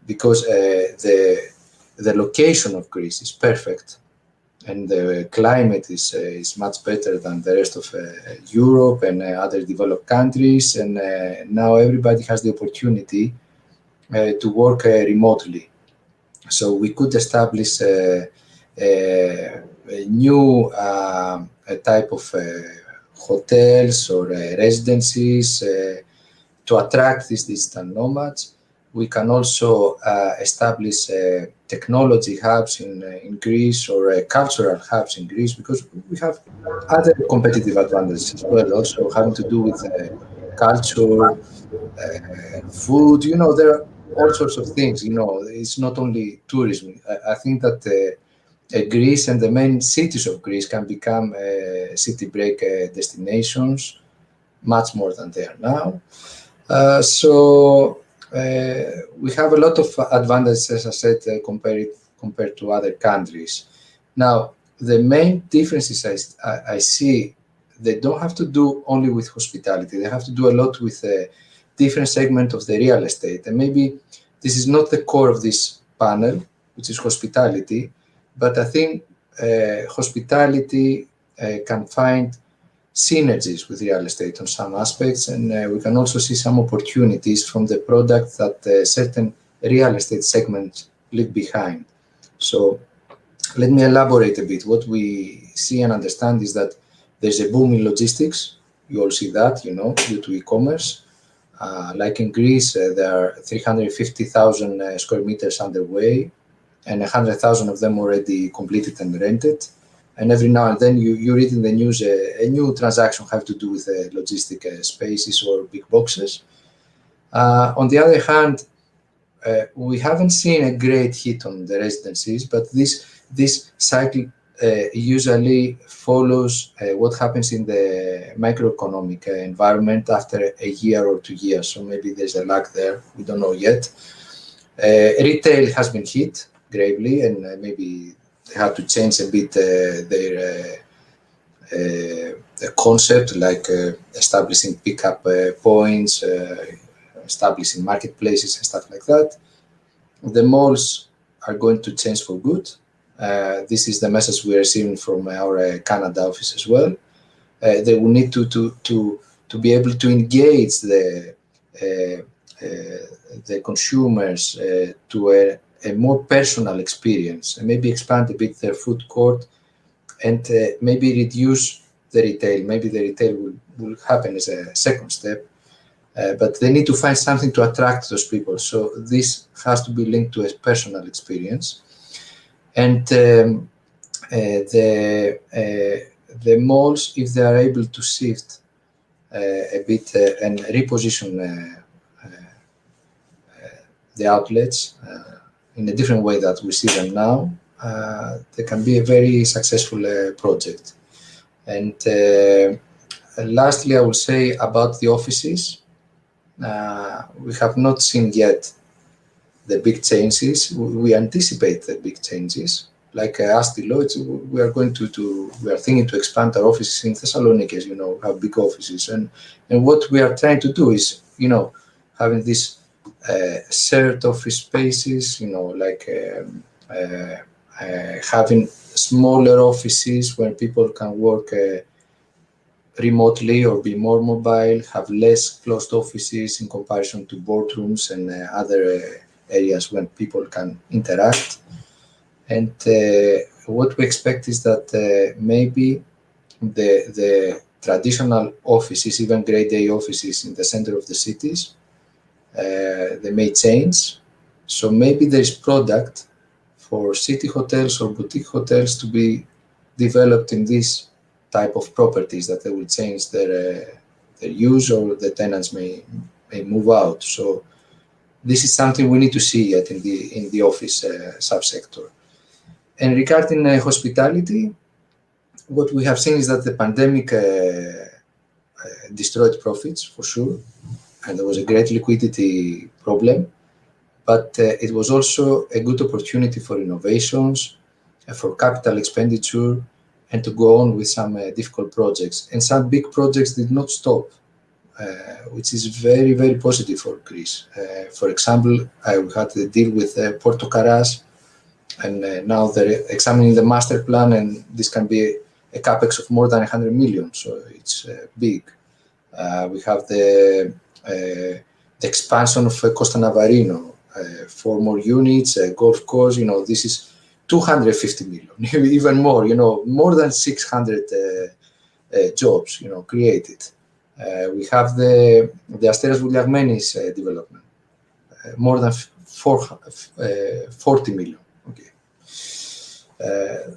because the location of Greece is perfect. And the climate is much better than the rest of Europe and other developed countries. And now everybody has the opportunity to work remotely. So we could establish a new type of hotels or residencies to attract these digital nomads. We can also establish technology hubs in Greece or cultural hubs in Greece, because we have other competitive advantages as well, also having to do with culture, food. There are all sorts of things. It's not only tourism. I think that Greece and the main cities of Greece can become city break destinations much more than they are now. We have a lot of advantages, as I said, compared to other countries. Now, the main differences I see, they don't have to do only with hospitality. They have to do a lot with a different segment of the real estate. And maybe this is not the core of this panel, which is hospitality, but I think hospitality can find synergies with real estate on some aspects, and we can also see some opportunities from the product that certain real estate segments leave behind. So let me elaborate a bit. What we see and understand is that there's a boom in logistics. You all see that, due to e-commerce. Like in Greece, there are 350,000 square meters underway. and 100,000 of them already completed and rented. And every now and then you read in the news a new transaction have to do with logistic spaces or big boxes. On the other hand, we haven't seen a great hit on the residencies, but this cycle usually follows what happens in the macroeconomic environment after a year or 2 years. So maybe there's a lag there. We don't know yet. Retail has been hit gravely, and maybe they have to change a bit their concept, like establishing pickup points, establishing marketplaces and stuff like that. The malls are going to change for good. This is the message we are receiving from our Canada office as well. They will need to be able to engage the consumers to a more personal experience, and maybe expand a bit their food court, and maybe reduce the retail. Maybe the retail will happen as a second step, but they need to find something to attract those people. So this has to be linked to a personal experience. And the malls, if they are able to shift a bit and reposition the outlets in a different way that we see them now, they can be a very successful project. And lastly, I will say about the offices, we have not seen yet the big changes. We anticipate the big changes. Like as Deloitte, we are thinking to expand our offices in Thessaloniki, as you know, have big offices. And what we are trying to do is, having these shared office spaces, like having smaller offices where people can work remotely or be more mobile, have less closed offices in comparison to boardrooms and other areas when people can interact. And what we expect is that maybe the traditional offices, even grade A offices in the center of the cities, they may change. So maybe there is product for city hotels or boutique hotels to be developed in this type of properties, that they will change their use, or the tenants may move out. So this is something we need to see yet in the office subsector. And regarding hospitality, what we have seen is that the pandemic destroyed profits for sure, and there was a great liquidity problem, but it was also a good opportunity for innovations, for capital expenditure, and to go on with some difficult projects. And some big projects did not stop, which is very, very positive for Greece. For example, we had the deal with Porto Karas, and now they're examining the master plan, and this can be a capex of more than 100 million, so it's big. We have the expansion of Costa Navarino, 4 more units, golf course, this is 250 million, even more, more than 600 jobs, created. We have the Asteras Vouliagmenis development, more than 40 million. Okay.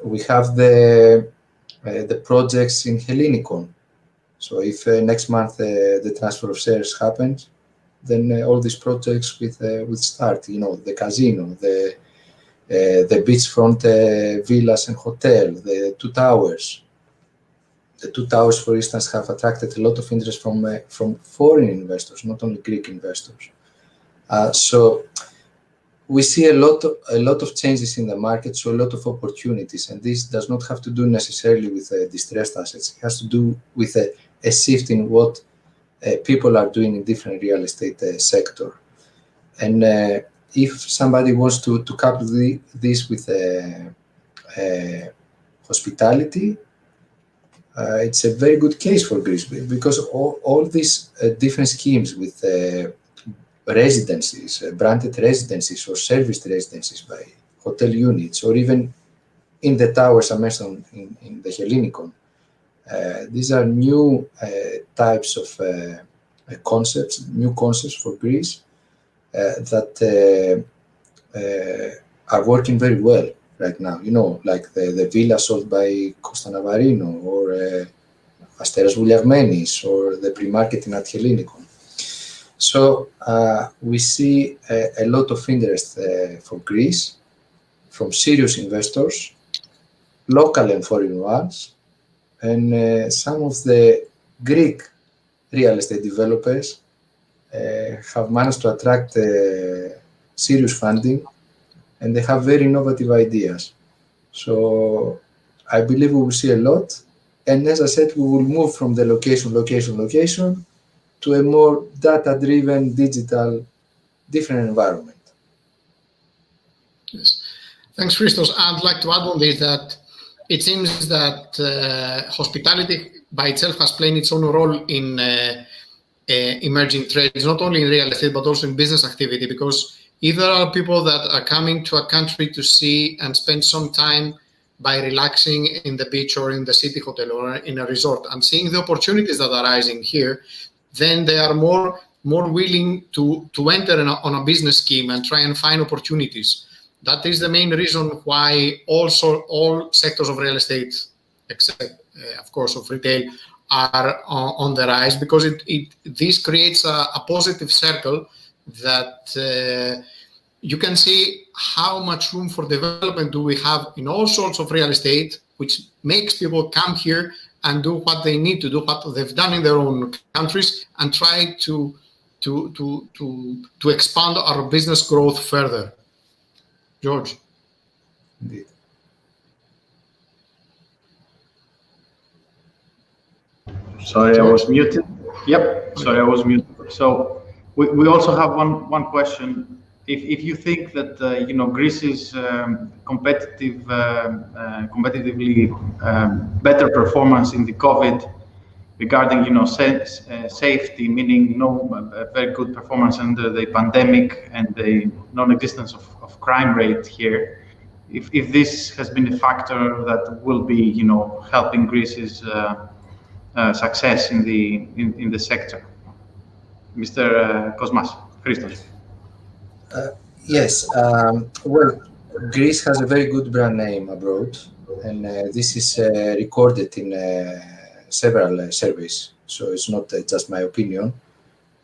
We have the projects in Hellenicon. So if next month the transfer of shares happens, then all these projects will start. The casino, the beachfront villas and hotel, the 2 towers. The 2 towers, for instance, have attracted a lot of interest from foreign investors, not only Greek investors. So we see a lot of changes in the market, so a lot of opportunities, and this does not have to do necessarily with distressed assets. It has to do with a shift in what people are doing in different real estate sector. And if somebody wants to couple this with hospitality, it's a very good case for Greece, because all these different schemes with residencies, branded residencies or serviced residencies by hotel units, or even in the towers I mentioned in the Hellenicon, these are new types of new concepts for Greece that are working very well right now. You know, like the villa sold by Costa Navarino, or Asteras Vouliagmenis, or the pre-marketing at Hellenicon. So we see a lot of interest for Greece from serious investors, local and foreign ones, and some of the Greek real estate developers have managed to attract serious funding, and they have very innovative ideas. So I believe we will see a lot. And as I said, we will move from the location to a more data-driven, digital, different environment. Yes. Thanks, Christos. I'd like to add on this that it seems that hospitality by itself has played its own role in emerging trades, not only in real estate, but also in business activity, because if there are people that are coming to a country to see and spend some time by relaxing in the beach or in the city hotel or in a resort and seeing the opportunities that are arising here, then they are more willing to enter on a business scheme and try and find opportunities. That is the main reason why also all sectors of real estate, except of course of retail, are on the rise, because this creates a positive circle that you can see how much room for development do we have in all sorts of real estate, which makes people come here and do what they need to do, what they've done in their own countries, and try to expand our business growth further. George. Indeed. Sorry, I was muted. Yep, sorry, I was muted. So we also have one question. If you think that Greece's competitively better performance in the COVID regarding safety, meaning a very good performance under the pandemic and the non-existence of crime rate here, if this has been a factor that will be helping Greece's success in the sector. Mr. Kosmas, Christos. Yes, well, Greece has a very good brand name abroad, and this is recorded in several surveys, so it's not just my opinion.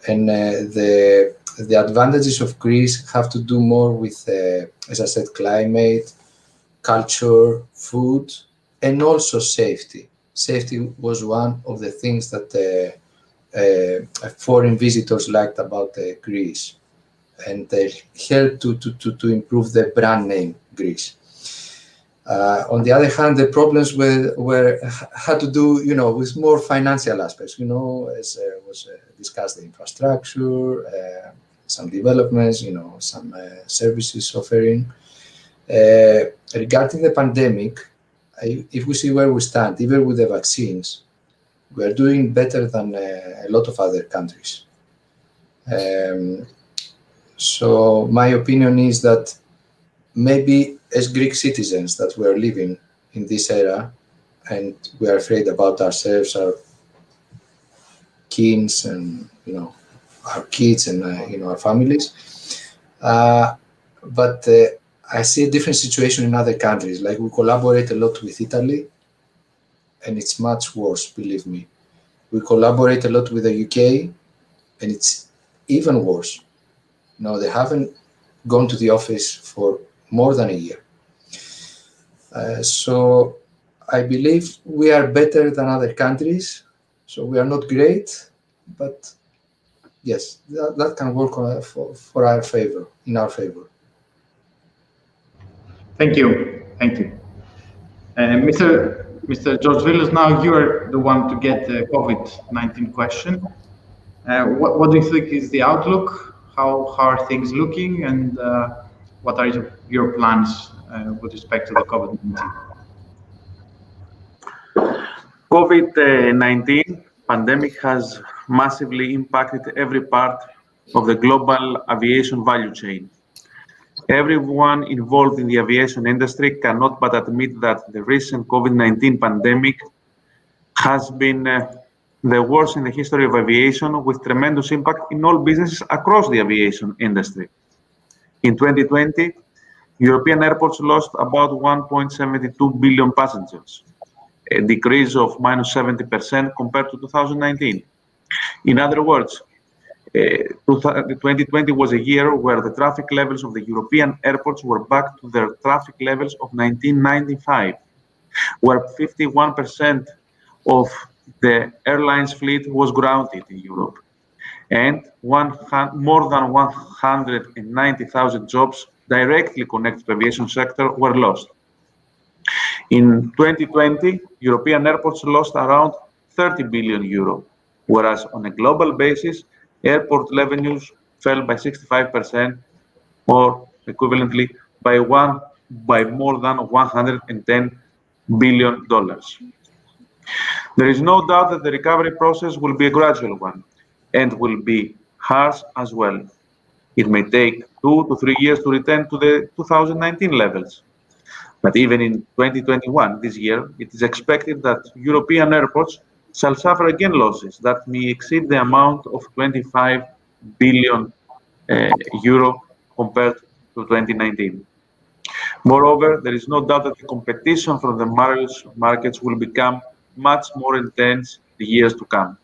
And the advantages of Greece have to do more with, as I said, climate, culture, food, and also safety. Safety was one of the things that foreign visitors liked about Greece, and they helped to improve the brand name Greece. On the other hand, the problems had to do, with more financial aspects. As was discussed, the infrastructure, some developments, some services offering. Regarding the pandemic, if we see where we stand, even with the vaccines, we are doing better than a lot of other countries. So my opinion is that maybe as Greek citizens that we are living in this era, and we are afraid about ourselves, our kins, and our kids, and our families. But I see a different situation in other countries. Like, we collaborate a lot with Italy, and it's much worse, believe me. We collaborate a lot with the UK, and it's even worse. They haven't gone to the office for more than a year. So I believe we are better than other countries. So we are not great, but yes, that can work for our favor, in our favor. Thank you. Mr. George Villas, now you are the one to get the COVID-19 question. What do you think is the outlook? How are things looking, and what are your plans with respect to the COVID-19? COVID-19 pandemic has massively impacted every part of the global aviation value chain. Everyone involved in the aviation industry cannot but admit that the recent COVID-19 pandemic has been the worst in the history of aviation, with tremendous impact in all businesses across the aviation industry. In 2020, European airports lost about 1.72 billion passengers, a decrease of minus 70% compared to 2019. In other words, 2020 was a year where the traffic levels of the European airports were back to their traffic levels of 1995, where 51% of the airlines fleet was grounded in Europe, and more than 190,000 jobs directly connected to the aviation sector were lost. In 2020, European airports lost around 30 billion euro, whereas on a global basis, airport revenues fell by 65%, or equivalently by more than $110 billion. There is no doubt that the recovery process will be a gradual one and will be harsh as well. It may take 2 to 3 years to return to the 2019 levels. But even in 2021, this year, it is expected that European airports shall suffer again losses that may exceed the amount of 25 billion euro compared to 2019. Moreover, there is no doubt that the competition from the various markets will become much more intense in the years to come,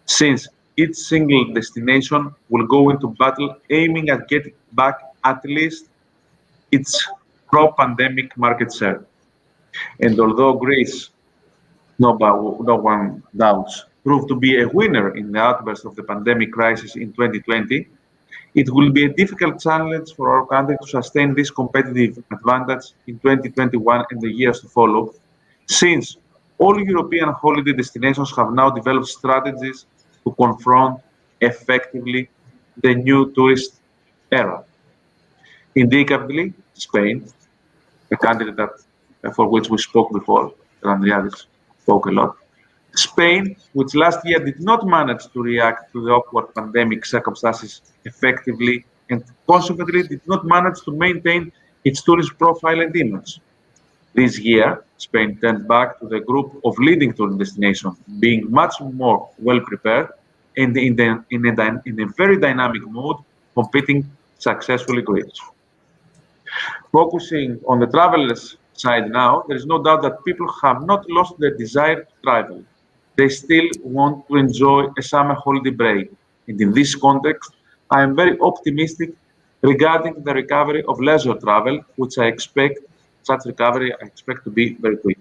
since each single destination will go into battle aiming at getting back at least its pro-pandemic market share. And although Greece, no one doubts, proved to be a winner in the outburst of the pandemic crisis in 2020, it will be a difficult challenge for our country to sustain this competitive advantage in 2021 and the years to follow, since all European holiday destinations have now developed strategies to confront effectively the new tourist era. Indicatively, Spain, a country for which we spoke before, Andreadis spoke a lot. Spain, which last year did not manage to react to the awkward pandemic circumstances effectively and consequently did not manage to maintain its tourist profile and image. This year, Spain turned back to the group of leading tourist destinations, being much more well prepared and in a very dynamic mode, competing successfully Greece. Focusing on the travelers' side now, there is no doubt that people have not lost their desire to travel. They still want to enjoy a summer holiday break. And in this context, I am very optimistic regarding the recovery of leisure travel, which I expect to be very quick.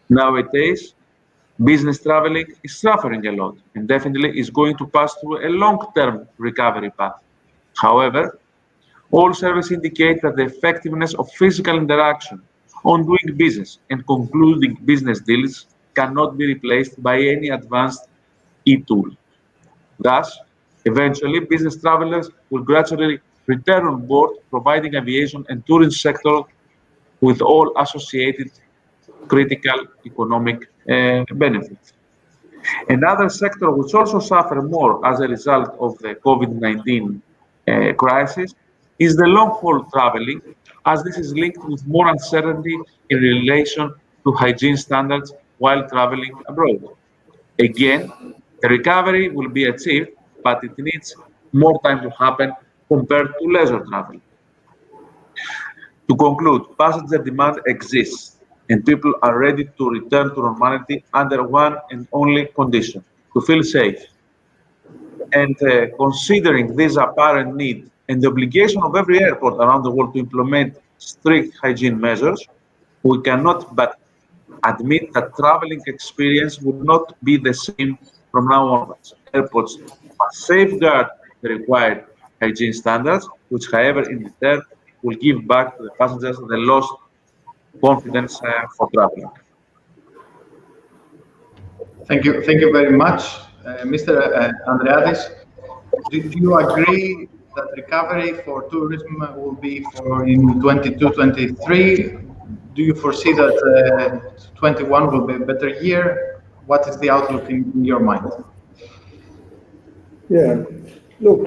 Nowadays, business traveling is suffering a lot and definitely is going to pass through a long-term recovery path. However, all surveys indicate that the effectiveness of physical interaction on doing business and concluding business deals cannot be replaced by any advanced e-tool. Thus, eventually, business travelers will gradually return on board, providing aviation and tourism sector with all associated critical economic benefits. Another sector which also suffered more as a result of the COVID-19 crisis is the long-haul traveling, as this is linked with more uncertainty in relation to hygiene standards while traveling abroad. Again, the recovery will be achieved, but it needs more time to happen compared to leisure travel. To conclude, passenger demand exists, and people are ready to return to normality under one and only condition: to feel safe. And considering this apparent need and the obligation of every airport around the world to implement strict hygiene measures, we cannot but admit that traveling experience would not be the same from now onwards. Airports must safeguard the required hygiene standards, which, however, in return, will give back to the passengers the lost confidence for traveling. Thank you very much, Mr. Andreadis. Do you agree that recovery for tourism will be in 22-23? Do you foresee that 21 will be a better year? What is the outlook in your mind? Yeah, look,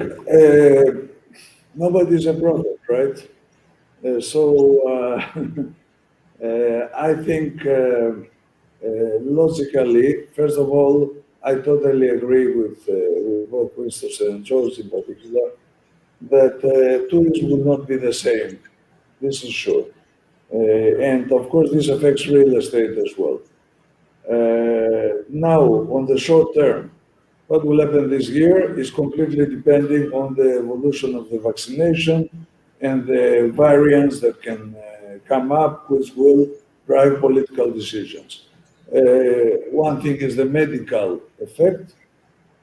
nobody's a prophet, right? I think logically, first of all, I totally agree with both Christos and George in particular, that tourism will not be the same This is sure. And of course, this affects real estate as well. Now, on the short term, what will happen this year is completely depending on the evolution of the vaccination and the variants that can come up, which will drive political decisions. One thing is the medical effect,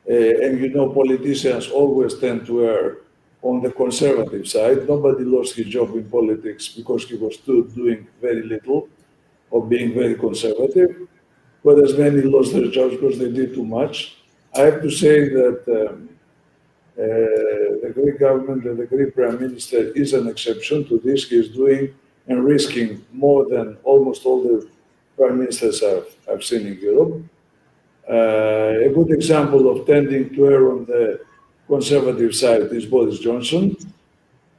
and you know politicians always tend to err on the conservative side. Nobody lost his job in politics because he was doing very little or being very conservative, whereas many lost their jobs because they did too much. I have to say that the Greek government and the Greek Prime Minister is an exception to this. He is doing and risking more than almost all the Prime Ministers I've seen in Europe. A good example of tending to err on the conservative side is Boris Johnson,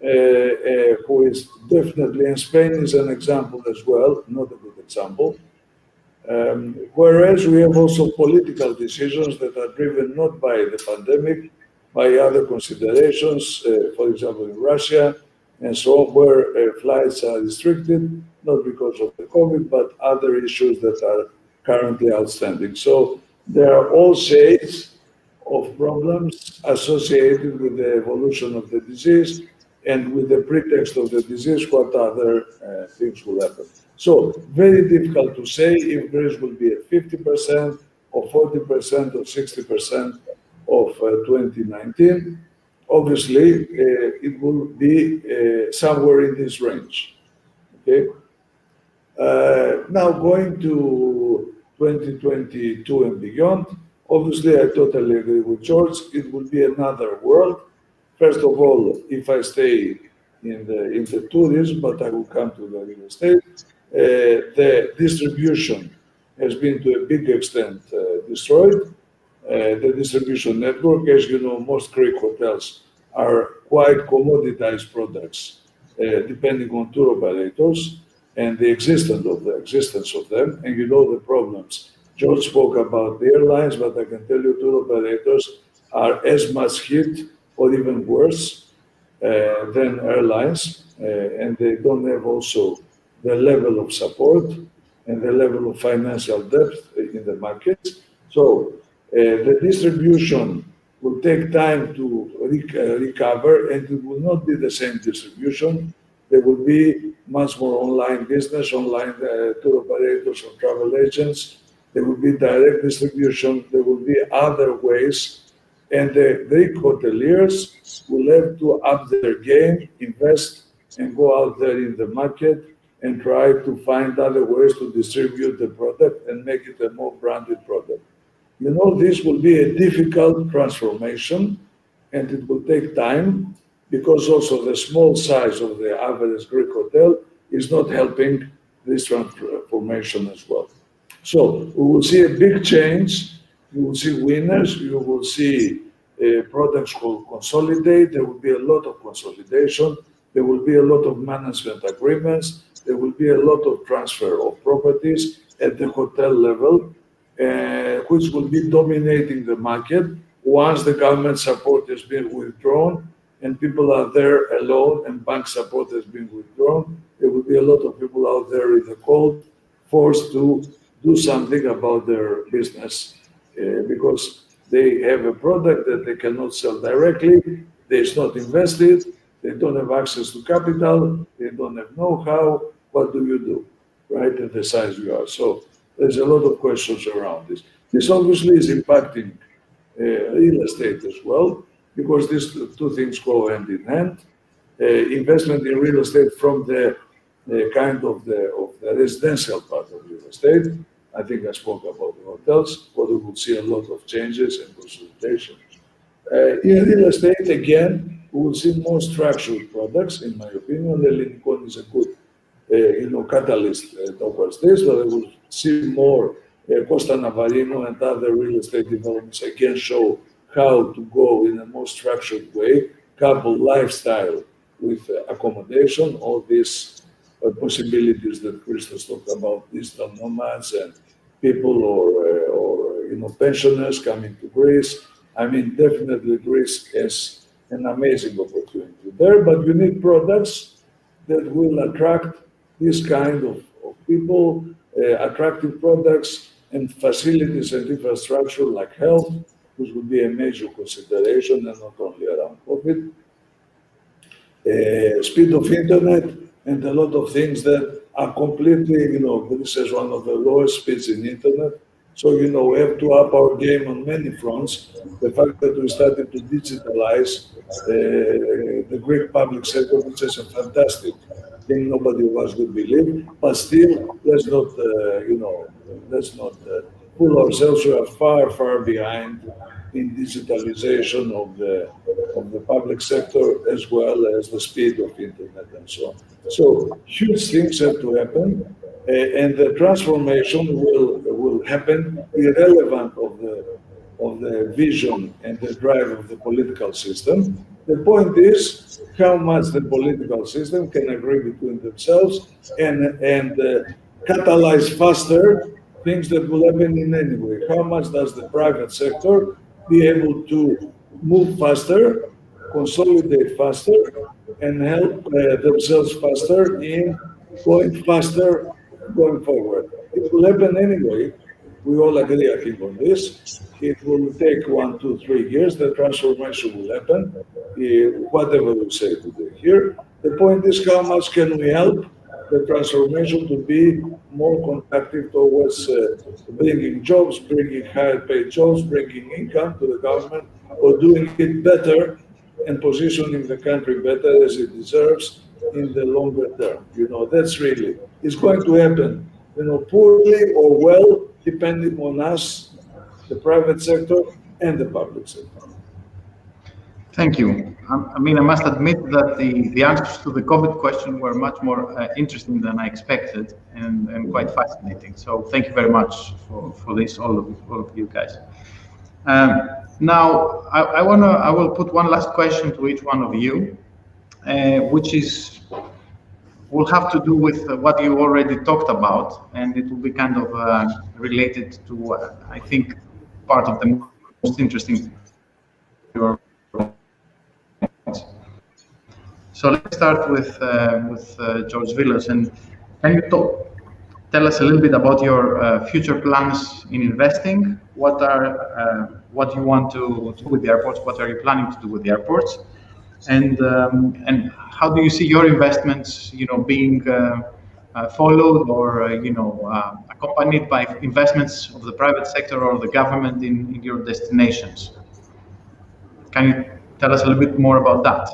who is definitely, and Spain is an example as well, not a good example. Whereas we have also political decisions that are driven not by the pandemic, by other considerations, for example, in Russia and so on, where flights are restricted, not because of the COVID, but other issues that are currently outstanding. So there are all shades of problems associated with the evolution of the disease, and with the pretext of the disease, what other things will happen. So very difficult to say if Greece will be at 50% or 40% or 60% of 2019. Obviously, it will be somewhere in this range. Okay. Now going to 2022 and beyond, obviously I totally agree with George. It will be another world. First of all, if I stay in the tourism, but I will come to the real estate, the distribution has been to a big extent destroyed. The distribution network, as you know, most Greek hotels are quite commoditized products, depending on tour operators and the existence of them, and you know the problems. George spoke about the airlines, but I can tell you tour operators are as much hit or even worse than airlines, and they don't have also the level of support and the level of financial depth in the markets. So the distribution will take time to recover, and it will not be the same distribution. There will be much more online business, online tour operators or travel agents. There will be direct distribution. There will be other ways, and the Greek hoteliers will have to up their game, invest, and go out there in the market and try to find other ways to distribute the product and make it a more branded product. You know, this will be a difficult transformation, and it will take time, because also the small size of the average Greek hotel is not helping this transformation as well. So we will see a big change. You will see winners. You will see products will consolidate. There will be a lot of consolidation. There will be a lot of management agreements. There will be a lot of transfer of properties at the hotel level, which will be dominating the market once the government support has been withdrawn and people are there alone and bank support has been withdrawn. There will be a lot of people out there in the cold, forced to do something about their business because they have a product that they cannot sell directly, it's not invested, they don't have access to capital, they don't have know-how. What do you do, right, at the size you are? So there's a lot of questions around this. This obviously is impacting real estate as well, because these two things go hand in hand. Investment in real estate from the kind of the residential part of real estate. I think I spoke about the hotels, where we will see a lot of changes and consolidation. In real estate, again, we will see more structured products, in my opinion. The Hellenicon is a good catalyst towards this, but we will see more Costa Navarino and other real estate developments again show how to go in a more structured way, couple lifestyle with accommodation, all these possibilities that Christos talked about, digital nomads and people or pensioners coming to Greece. I mean, definitely Greece has an amazing opportunity there, but you need products that will attract this kind of people, attractive products and facilities and infrastructure like health, which would be a major consideration and not only around COVID. Speed of internet and a lot of things that are completely, this is one of the lowest speeds in internet. So, we have to up our game on many fronts. The fact that we started to digitalize the Greek public sector, which is a fantastic thing, nobody of us would believe, but still, let's not fool ourselves. We are far, far behind in digitalization of the public sector, as well as the speed of internet and so on. So huge things have to happen, and the transformation will happen irrelevant of the vision and the drive of the political system. The point is how much the political system can agree between themselves and catalyze faster things that will happen in any way. How much does the private sector be able to move faster, consolidate faster, and help themselves faster in going faster going forward? It will happen anyway. We all agree, I think, on this. It will take 1, 2, 3 years. The transformation will happen, whatever we say today here. The point is, how much can we help the transformation to be more conducive towards bringing jobs, bringing higher paid jobs, bringing income to the government, or doing it better and positioning the country better as it deserves in the longer term. That's really, it's going to happen, poorly or well, depending on us, the private sector and the public sector. Thank you. I must admit that the answers to the COVID question were much more interesting than I expected and quite fascinating. So thank you very much for this, all of you guys. Now, I will put one last question to each one of you, which will have to do with what you already talked about, and it will be kind of related to, I think, part of the most interesting. So let's start with George Villas, and can you tell us a little bit about your future plans in investing? What you want to do with the airports? What are you planning to do with the airports? And how do you see your investments, being followed or accompanied by investments of the private sector or the government in your destinations? Can you tell us a little bit more about that?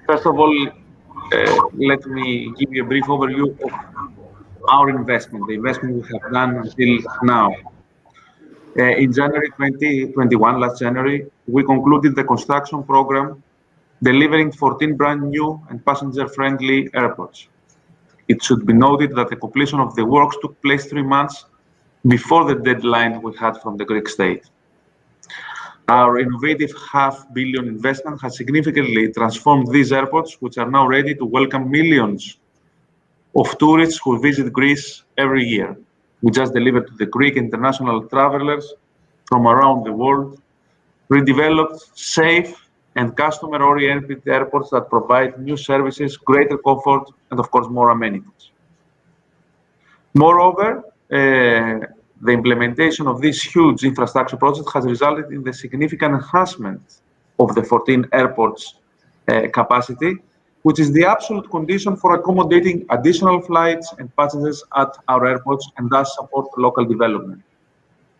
First of all, let me give you a brief overview of our investment, the investment we have done until now. In January 2021, last January, we concluded the construction program, delivering 14 brand new and passenger-friendly airports. It should be noted that the completion of the works took place 3 months before the deadline we had from the Greek state. Our innovative $500 million investment has significantly transformed these airports, which are now ready to welcome millions of tourists who visit Greece every year. We just delivered to the Greek international travelers from around the world redeveloped, safe, and customer-oriented airports that provide new services, greater comfort, and of course, more amenities. Moreover, the implementation of this huge infrastructure project has resulted in the significant enhancement of the 14 airports' capacity, which is the absolute condition for accommodating additional flights and passengers at our airports and thus support local development.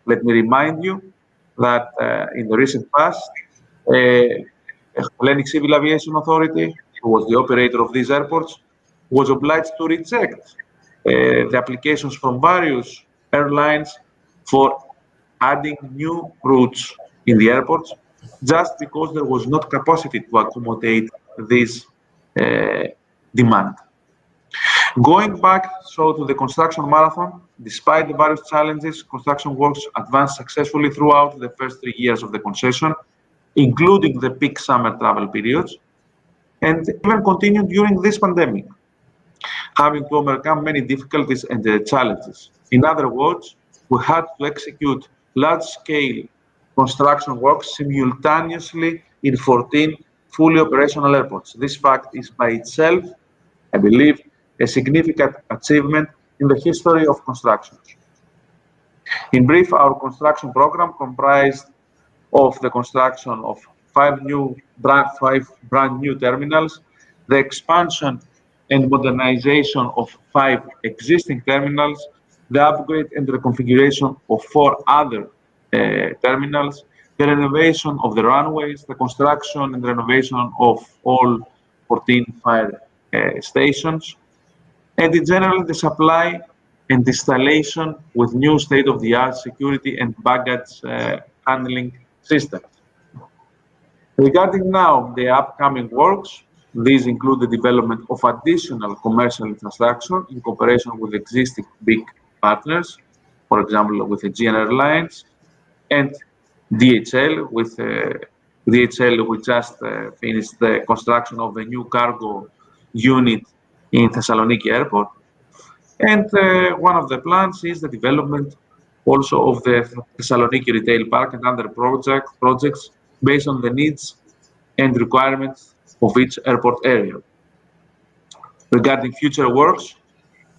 Let me remind you that in the recent past, Hellenic Civil Aviation Authority, who was the operator of these airports, was obliged to reject the applications from various airlines for adding new routes in the airports, just because there was not capacity to accommodate this demand. Going back to the construction marathon, despite the various challenges, construction works advanced successfully throughout the first 3 years of the concession, including the peak summer travel periods, and even continued during this pandemic, having to overcome many difficulties and challenges. In other words, we had to execute large-scale construction works simultaneously in 14 fully operational airports. This fact is by itself, I believe, a significant achievement in the history of construction. In brief, our construction program comprised of the construction of five brand new terminals, the expansion and modernization of 5 existing terminals, the upgrade and reconfiguration of 4 other terminals, the renovation of the runways, the construction and renovation of all 14 fire stations, and in general, the supply and installation with new state-of-the-art security and baggage handling systems. Regarding now the upcoming works, these include the development of additional commercial infrastructure in cooperation with existing big partners, for example, with the Aegean Airlines and DHL. With DHL, we just finished the construction of the new cargo unit in Thessaloniki Airport. And one of the plans is the development also of the Thessaloniki Retail Park and other projects based on the needs and requirements of each airport area. Regarding future works,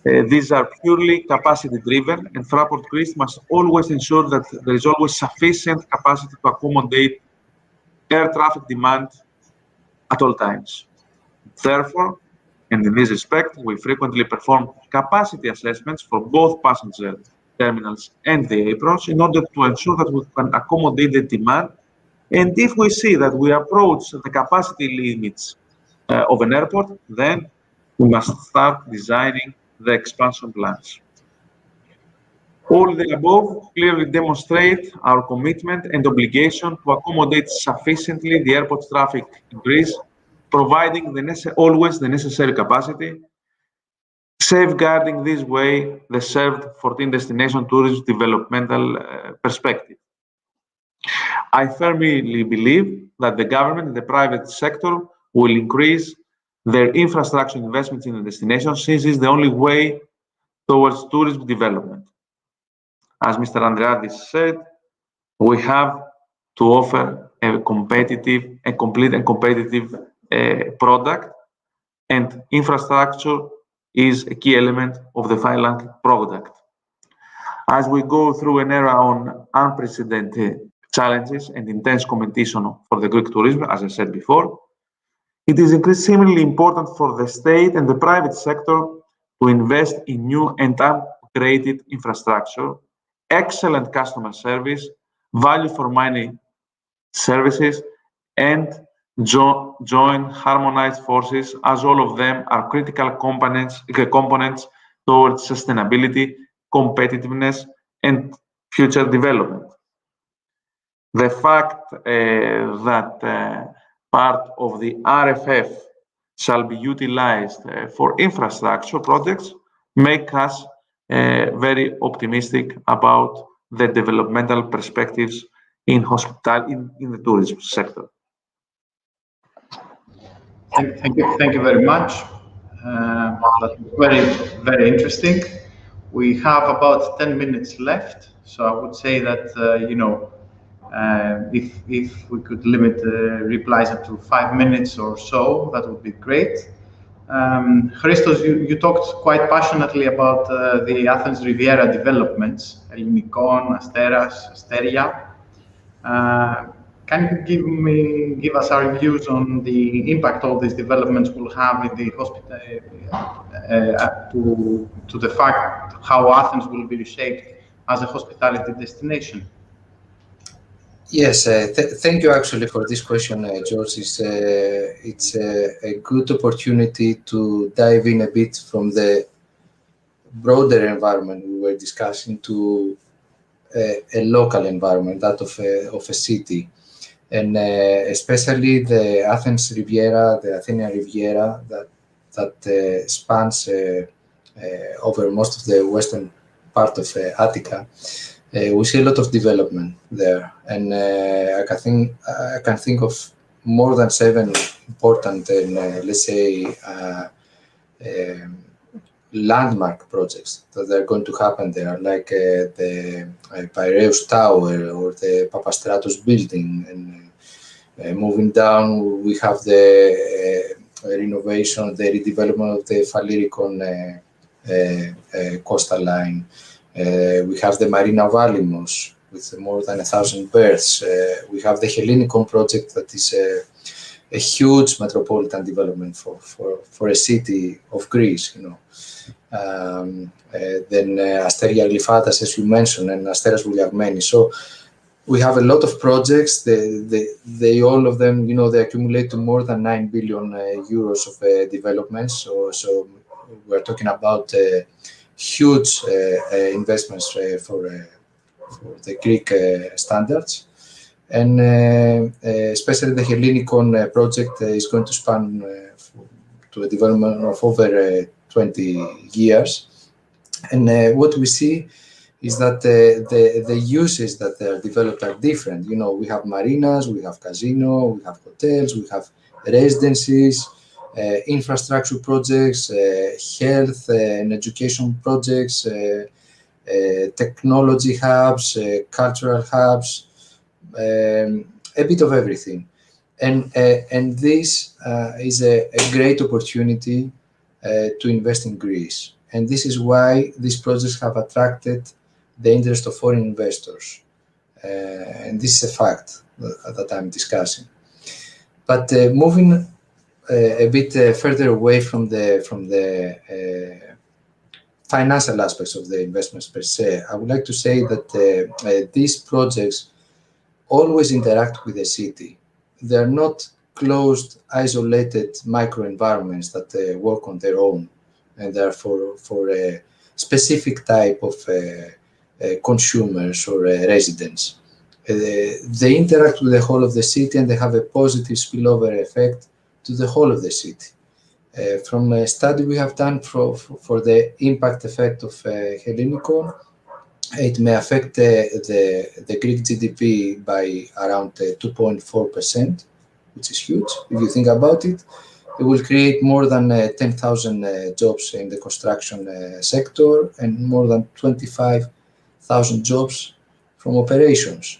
these are purely capacity driven, and Fraport Greece must always ensure that there is always sufficient capacity to accommodate air traffic demand at all times. Therefore, and in this respect, we frequently perform capacity assessments for both passenger terminals and the aprons in order to ensure that we can accommodate the demand. And if we see that we approach the capacity limits of an airport, then we must start designing the expansion plans. All the above clearly demonstrate our commitment and obligation to accommodate sufficiently the airport traffic in Greece, providing always the necessary capacity, safeguarding this way the served 14 destination tourism developmental perspective. I firmly believe that the government and the private sector will increase their infrastructure investments in the destination, since it's the only way towards tourism development. As Mr. Andreadis said, we have to offer a competitive, a complete and competitive product, and infrastructure is a key element of the final product. As we go through an era on unprecedented challenges and intense competition for the Greek tourism, as I said before, it is increasingly important for the state and the private sector to invest in new and upgraded infrastructure, excellent customer service, value for money services, and join harmonized forces, as all of them are critical components towards sustainability, competitiveness, and future development. The fact that part of the RFF shall be utilized for infrastructure projects make us very optimistic about the developmental perspectives in the tourism sector. Thank you very much. That was very interesting. We have about 10 minutes left, so I would say that if we could limit replies up to 5 minutes or so, that would be great. Christos, you talked quite passionately about the Athens Riviera developments, Ellinikon, Asteras, Asteria. Can you give us our views on the impact all these developments will have in the hospital, to the fact how Athens will be reshaped as a hospitality destination? Yes, thank you actually for this question, George. It's a good opportunity to dive in a bit from the broader environment we were discussing to a local environment, that of a city. And especially the Athens Riviera, the Athenian Riviera, that spans over most of the western part of Attica. We see a lot of development there, and I can think of more than 7 important, let's say, landmark projects that are going to happen there, like the Piraeus Tower or the Papastratos building, and Moving down, we have the renovation, the redevelopment of the Faliricon coastal line. We have the Marina of Alimos with more than 1,000 berths. We have the Hellenicon project that is a huge metropolitan development for a city of Greece, you know. Then Asteria Glyphatas, as you mentioned, and Asteras Vouliagmenis. So we have a lot of projects. They all of them, you know, they accumulate to more than 9 billion euros of development. So we're talking about huge investments for the Greek standards. And especially the Hellenicon project is going to span to a development of over 20 years. And what we see is that the uses that are developed are different. You know, we have marinas, we have casino, we have hotels, we have residencies, infrastructure projects, health and education projects, technology hubs, cultural hubs, a bit of everything. And this is a great opportunity to invest in Greece. And this is why these projects have attracted the interest of foreign investors. And this is a fact that I'm discussing. But moving a bit further away from the financial aspects of the investments per se, I would like to say that these projects always interact with the city. They're not closed, isolated microenvironments that work on their own, and therefore for a specific type of consumers or residents. They interact with the whole of the city, and they have a positive spillover effect to the whole of the city. From a study we have done for the impact effect of Hellenicon, it may affect the Greek GDP by around 2.4%, which is huge. If you think about it, it will create more than 10,000 jobs in the construction sector and more than 25,000 jobs from operations.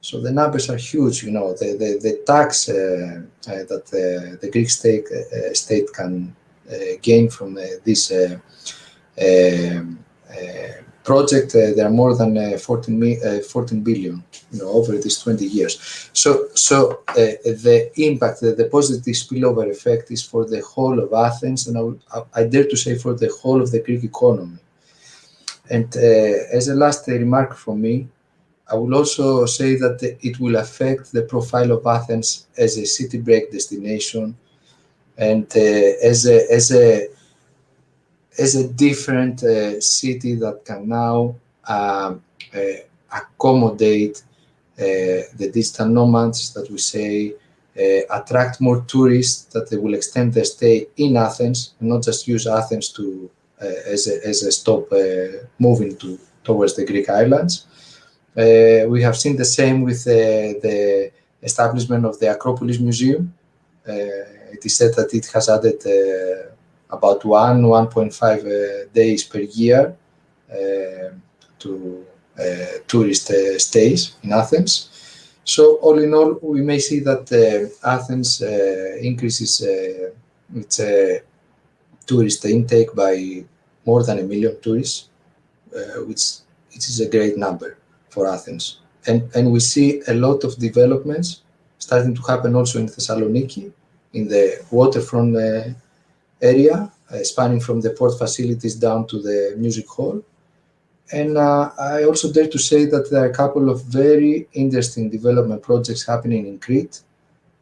So the numbers are huge. You know, the tax that the Greek state can gain from this project, there are more than 14 billion, you know, over these 20 years. So the impact, the positive spillover effect is for the whole of Athens, and I dare to say for the whole of the Greek economy. And as a last remark from me, I will also say that it will affect the profile of Athens as a city break destination and as a different city that can now accommodate the digital nomads that we say, attract more tourists, that they will extend their stay in Athens and not just use Athens to as a stop moving towards the Greek islands. We have seen the same with the establishment of the Acropolis Museum. It is said that it has added about 1.5 days per year to tourist stays in Athens. So all in all, we may see that Athens increases its tourist intake by more than 1 million tourists, which is a great number for Athens. And we see a lot of developments starting to happen also in Thessaloniki, in the waterfront area, spanning from the port facilities down to the music hall. And I also dare to say that there are a couple of very interesting development projects happening in Crete.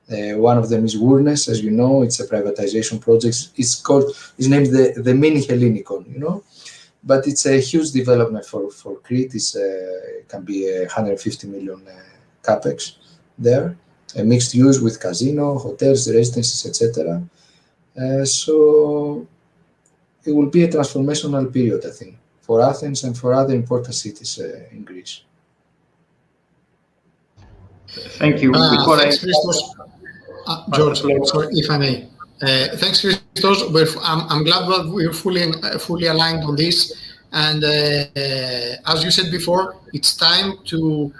One of them is Wournes, as you know, it's a privatization project. It's named the mini Hellenicon, you know, but it's a huge development for Crete. It can be 150 million capex there, a mixed use with casino, hotels, residences, etc. So it will be a transformational period, I think, for Athens and for other important cities in Greece. Thank you. Thanks, Christos. George, sorry, if I may. Thanks, Christos. I'm glad that we're fully aligned on this. And as you said before, it's time to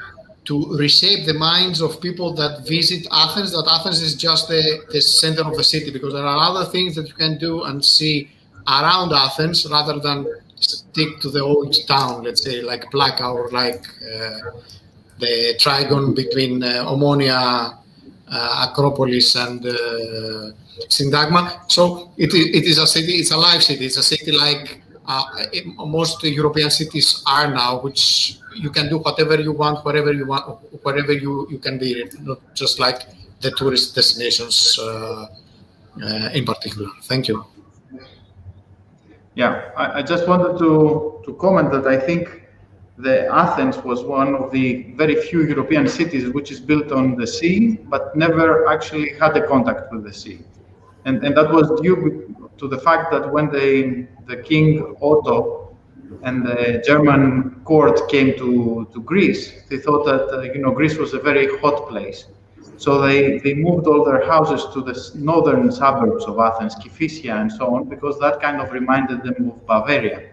to reshape the minds of people that visit Athens, that Athens is just the center of the city, because there are other things that you can do and see around Athens rather than stick to the old town, let's say, like Plaka or like the trigon between Omonia, Acropolis and Syntagma. So it is a city, it's a live city, it's a city like most European cities are now, which you can do whatever you want, wherever you want, wherever you can be, not just like the tourist destinations in particular. Thank you. Yeah, I just wanted to comment that I think the Athens was one of the very few European cities which is built on the sea, but never actually had a contact with the sea. And that was due to the fact that when the King Otto and the German court came to Greece, they thought that Greece was a very hot place. So they moved all their houses to the northern suburbs of Athens, Kifisia and so on, because that kind of reminded them of Bavaria.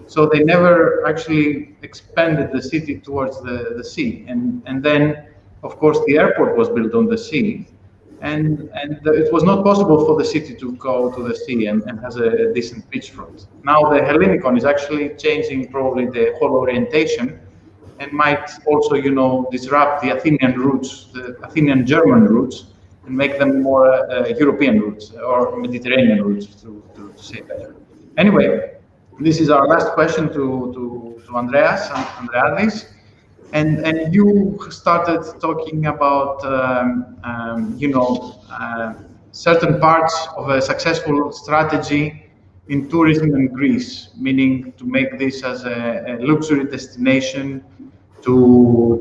So they never actually expanded the city towards the sea. And then, of course, the airport was built on the sea. And it was not possible for the city to go to the sea and has a decent beachfront. Now the Hellenicon is actually changing probably the whole orientation, and might also, disrupt the Athenian roots, the Athenian German roots, and make them more European roots or Mediterranean roots, to say better. Anyway, this is our last question to Andreadis. And you started talking about, certain parts of a successful strategy in tourism in Greece, meaning to make this as a luxury destination, to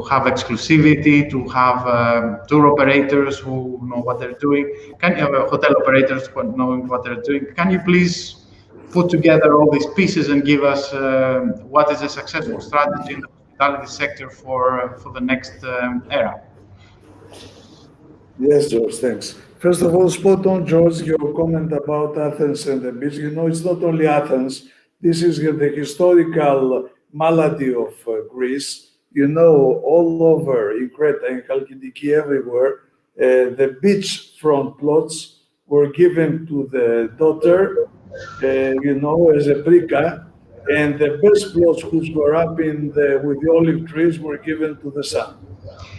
have exclusivity, to have tour operators who know what they're doing, hotel operators knowing what they're doing. Can you please put together all these pieces and give us what is a successful strategy in the hospitality sector for the next era? Yes, George, thanks. First of all, spot on, George, your comment about Athens and the beach. It's not only Athens. This is the historical malady of Greece. All over in Creta, in Chalkidiki, everywhere, the beachfront plots were given to the daughter, as a brika, and the best plots which were up with the olive trees were given to the son.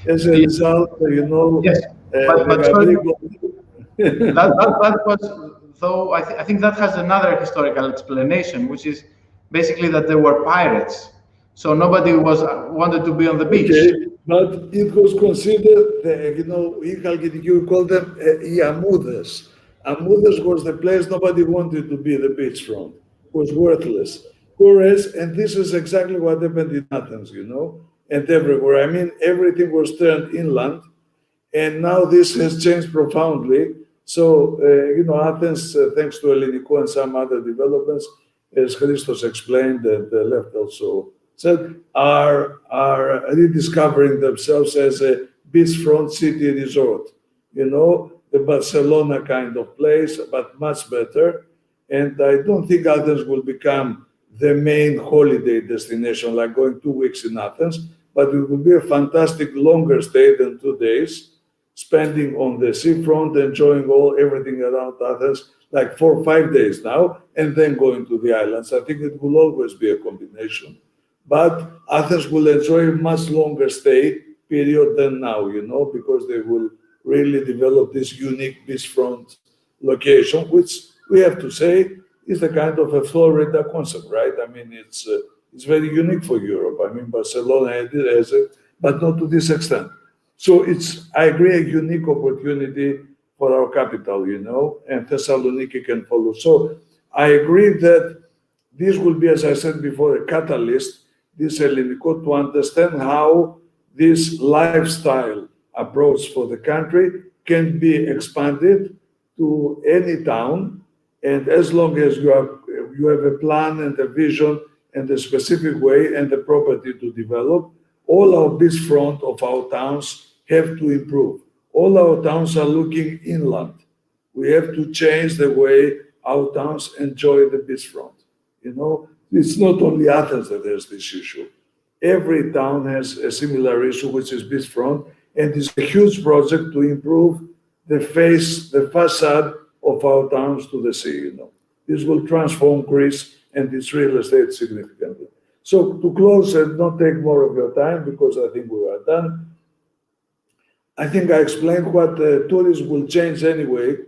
As a result, yes, but that was, though, I think that has another historical explanation, which is basically that there were pirates, so nobody wanted to be on the beach. Okay, but it was considered, in Chalkidiki we call them Iamudes. Amudes was the place nobody wanted to be, the beachfront. Was worthless. Whereas, and this is exactly what happened in Athens, and everywhere. I mean, everything was turned inland, and now this has changed profoundly. So, Athens, thanks to Hellenico and some other developments, as Christos explained and left also said, are rediscovering themselves as a beachfront city resort. The Barcelona kind of place, but much better. And I don't think Athens will become the main holiday destination, like going 2 weeks in Athens, but it will be a fantastic longer stay than 2 days, spending on the seafront, enjoying everything around Athens, like 4 or 5 days now, and then going to the islands. I think it will always be a combination. But Athens will enjoy a much longer stay period than now, because they will really develop this unique beachfront location, which we have to say is the kind of a Florida concept, right? I mean, it's very unique for Europe. I mean, Barcelona has it, but not to this extent. So it's, I agree, a unique opportunity for our capital, and Thessaloniki can follow. So I agree that this will be, as I said before, a catalyst, this Hellenico, to understand how this lifestyle approach for the country can be expanded to any town. And as long as you have a plan and a vision and a specific way and the property to develop, all our beachfront of our towns have to improve. All our towns are looking inland. We have to change the way our towns enjoy the beachfront. It's not only Athens that has this issue. Every town has a similar issue, which is beachfront, and it's a huge project to improve the facade of our towns to the sea. This will transform Greece and its real estate significantly. So to close and not take more of your time, because I think we are done, I think I explained what tourism will change anyway.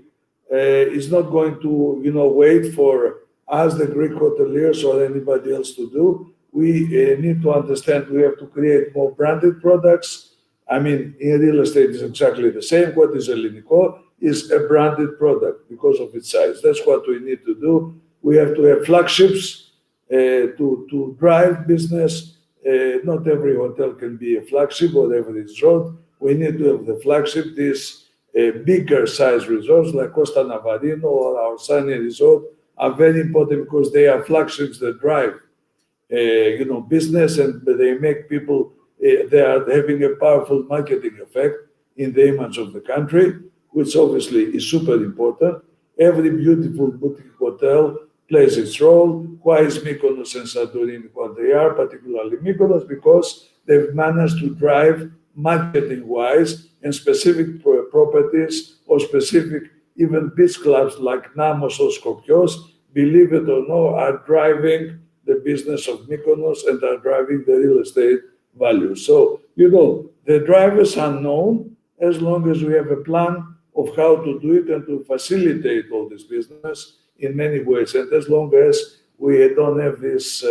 It's not going to, wait for us, the Greek hoteliers, or anybody else to do. We need to understand we have to create more branded products. I mean, in real estate is exactly the same. What is Hellenico is a branded product because of its size. That's what we need to do. We have to have flagships to drive business. Not every hotel can be a flagship or every resort. We need to have the flagship, these bigger size resorts like Costa Navarino or our Sunny Resort are very important because they are flagships that drive business, and they make people, they are having a powerful marketing effect in the image of the country, which obviously is super important. Every beautiful boutique hotel plays its role. Why is Mykonos and Santorini what they are, particularly Mykonos? Because they've managed to drive marketing-wise and specific properties or specific even beach clubs like Namos or Skopjos, believe it or not, are driving the business of Mykonos and are driving the real estate value. So, the drivers are known as long as we have a plan of how to do it and to facilitate all this business in many ways. And as long as we don't have this,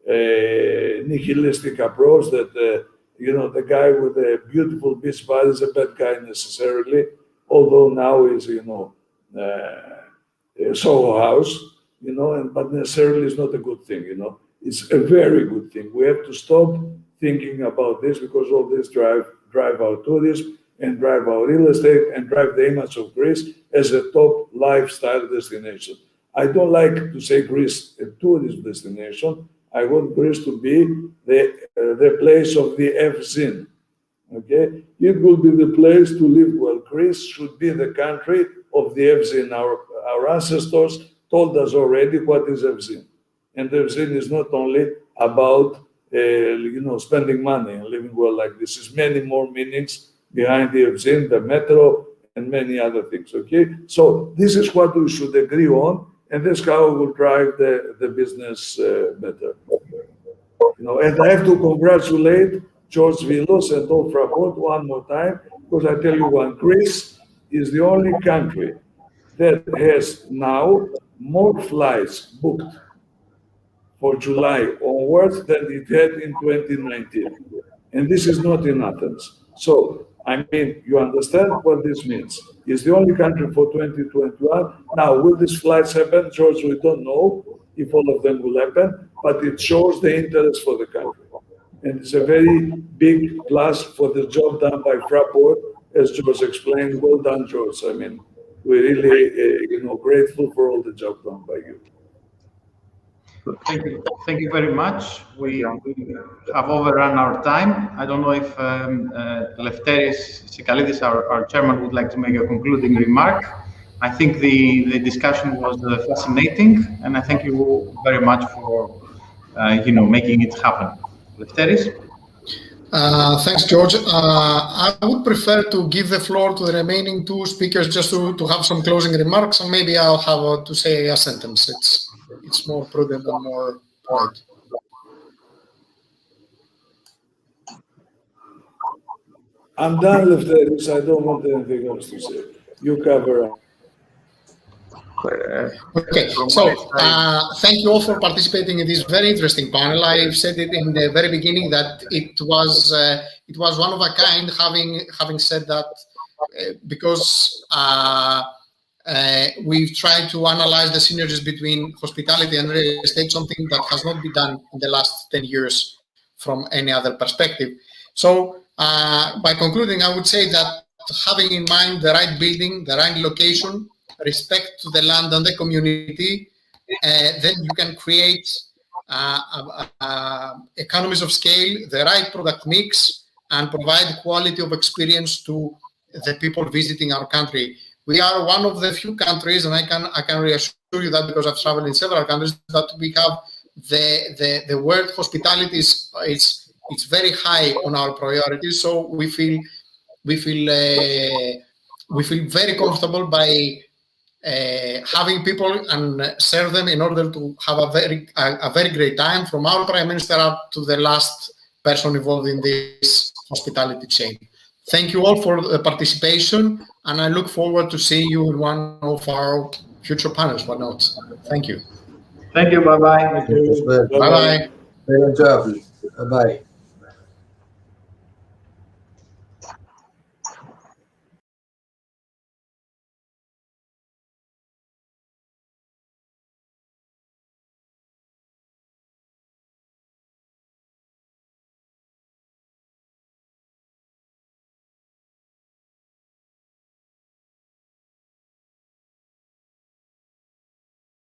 nihilistic approach that, the guy with the beautiful beach bar is a bad guy necessarily, although now is, Soho House, but necessarily it's not a good thing, It's a very good thing. We have to stop thinking about this because all this drive our tourism and drive our real estate and drive the image of Greece as a top lifestyle destination. I don't like to say Greece a tourist destination. I want Greece to be the place of the Evzin. Okay, it will be the place to live well. Greece should be the country of the Evzin. Our ancestors told us already what is Evzin. And Evzin is not only about spending money and living well like this. There's many more meanings behind the Evzin, the metro, and many other things. Okay, so this is what we should agree on, and that's how we will drive the business better. And I have to congratulate George Vilos and Tom Fraport one more time, because I tell you one, Greece is the only country that has now more flights booked for July onwards than it had in 2019. And this is not in Athens. So, you understand what this means. It's the only country for 2021. Now, will these flights happen? George, we don't know if all of them will happen, but it shows the interest for the country. And it's a very big plus for the job done by Fraport, as George explained. Well done, George. We're really, grateful for all the job done by you. Thank you very much. We have overrun our time. I don't know if Lefteris Sikalidis, our chairman, would like to make a concluding remark. I think the discussion was fascinating, and I thank you very much for making it happen. Lefteris? Thanks, George. I would prefer to give the floor to the remaining two speakers just to have some closing remarks, and maybe I'll have to say a sentence. It's more prudent and more polite. I'm done, Lefteris. I don't want anything else to say. You cover up. Okay, so thank you all for participating in this very interesting panel. I said it in the very beginning that it was one of a kind. Having said that, because we've tried to analyze the synergies between hospitality and real estate, something that has not been done in the last 10 years from any other perspective. So by concluding, I would say that having in mind the right building, the right location, respect to the land and the community, then you can create economies of scale, the right product mix, and provide quality of experience to the people visiting our country. We are one of the few countries, and I can reassure you that because I've traveled in several countries, that we have the word hospitality it's very high on our priorities. So we feel very comfortable by having people and serve them in order to have a very great time, from our Prime Minister up to the last person involved in this hospitality chain. Thank you all for the participation, and I look forward to seeing you in one of our future panels. Why not? Thank you. Thank you. Bye-bye. Bye-bye. Very enjoyable. Bye-bye.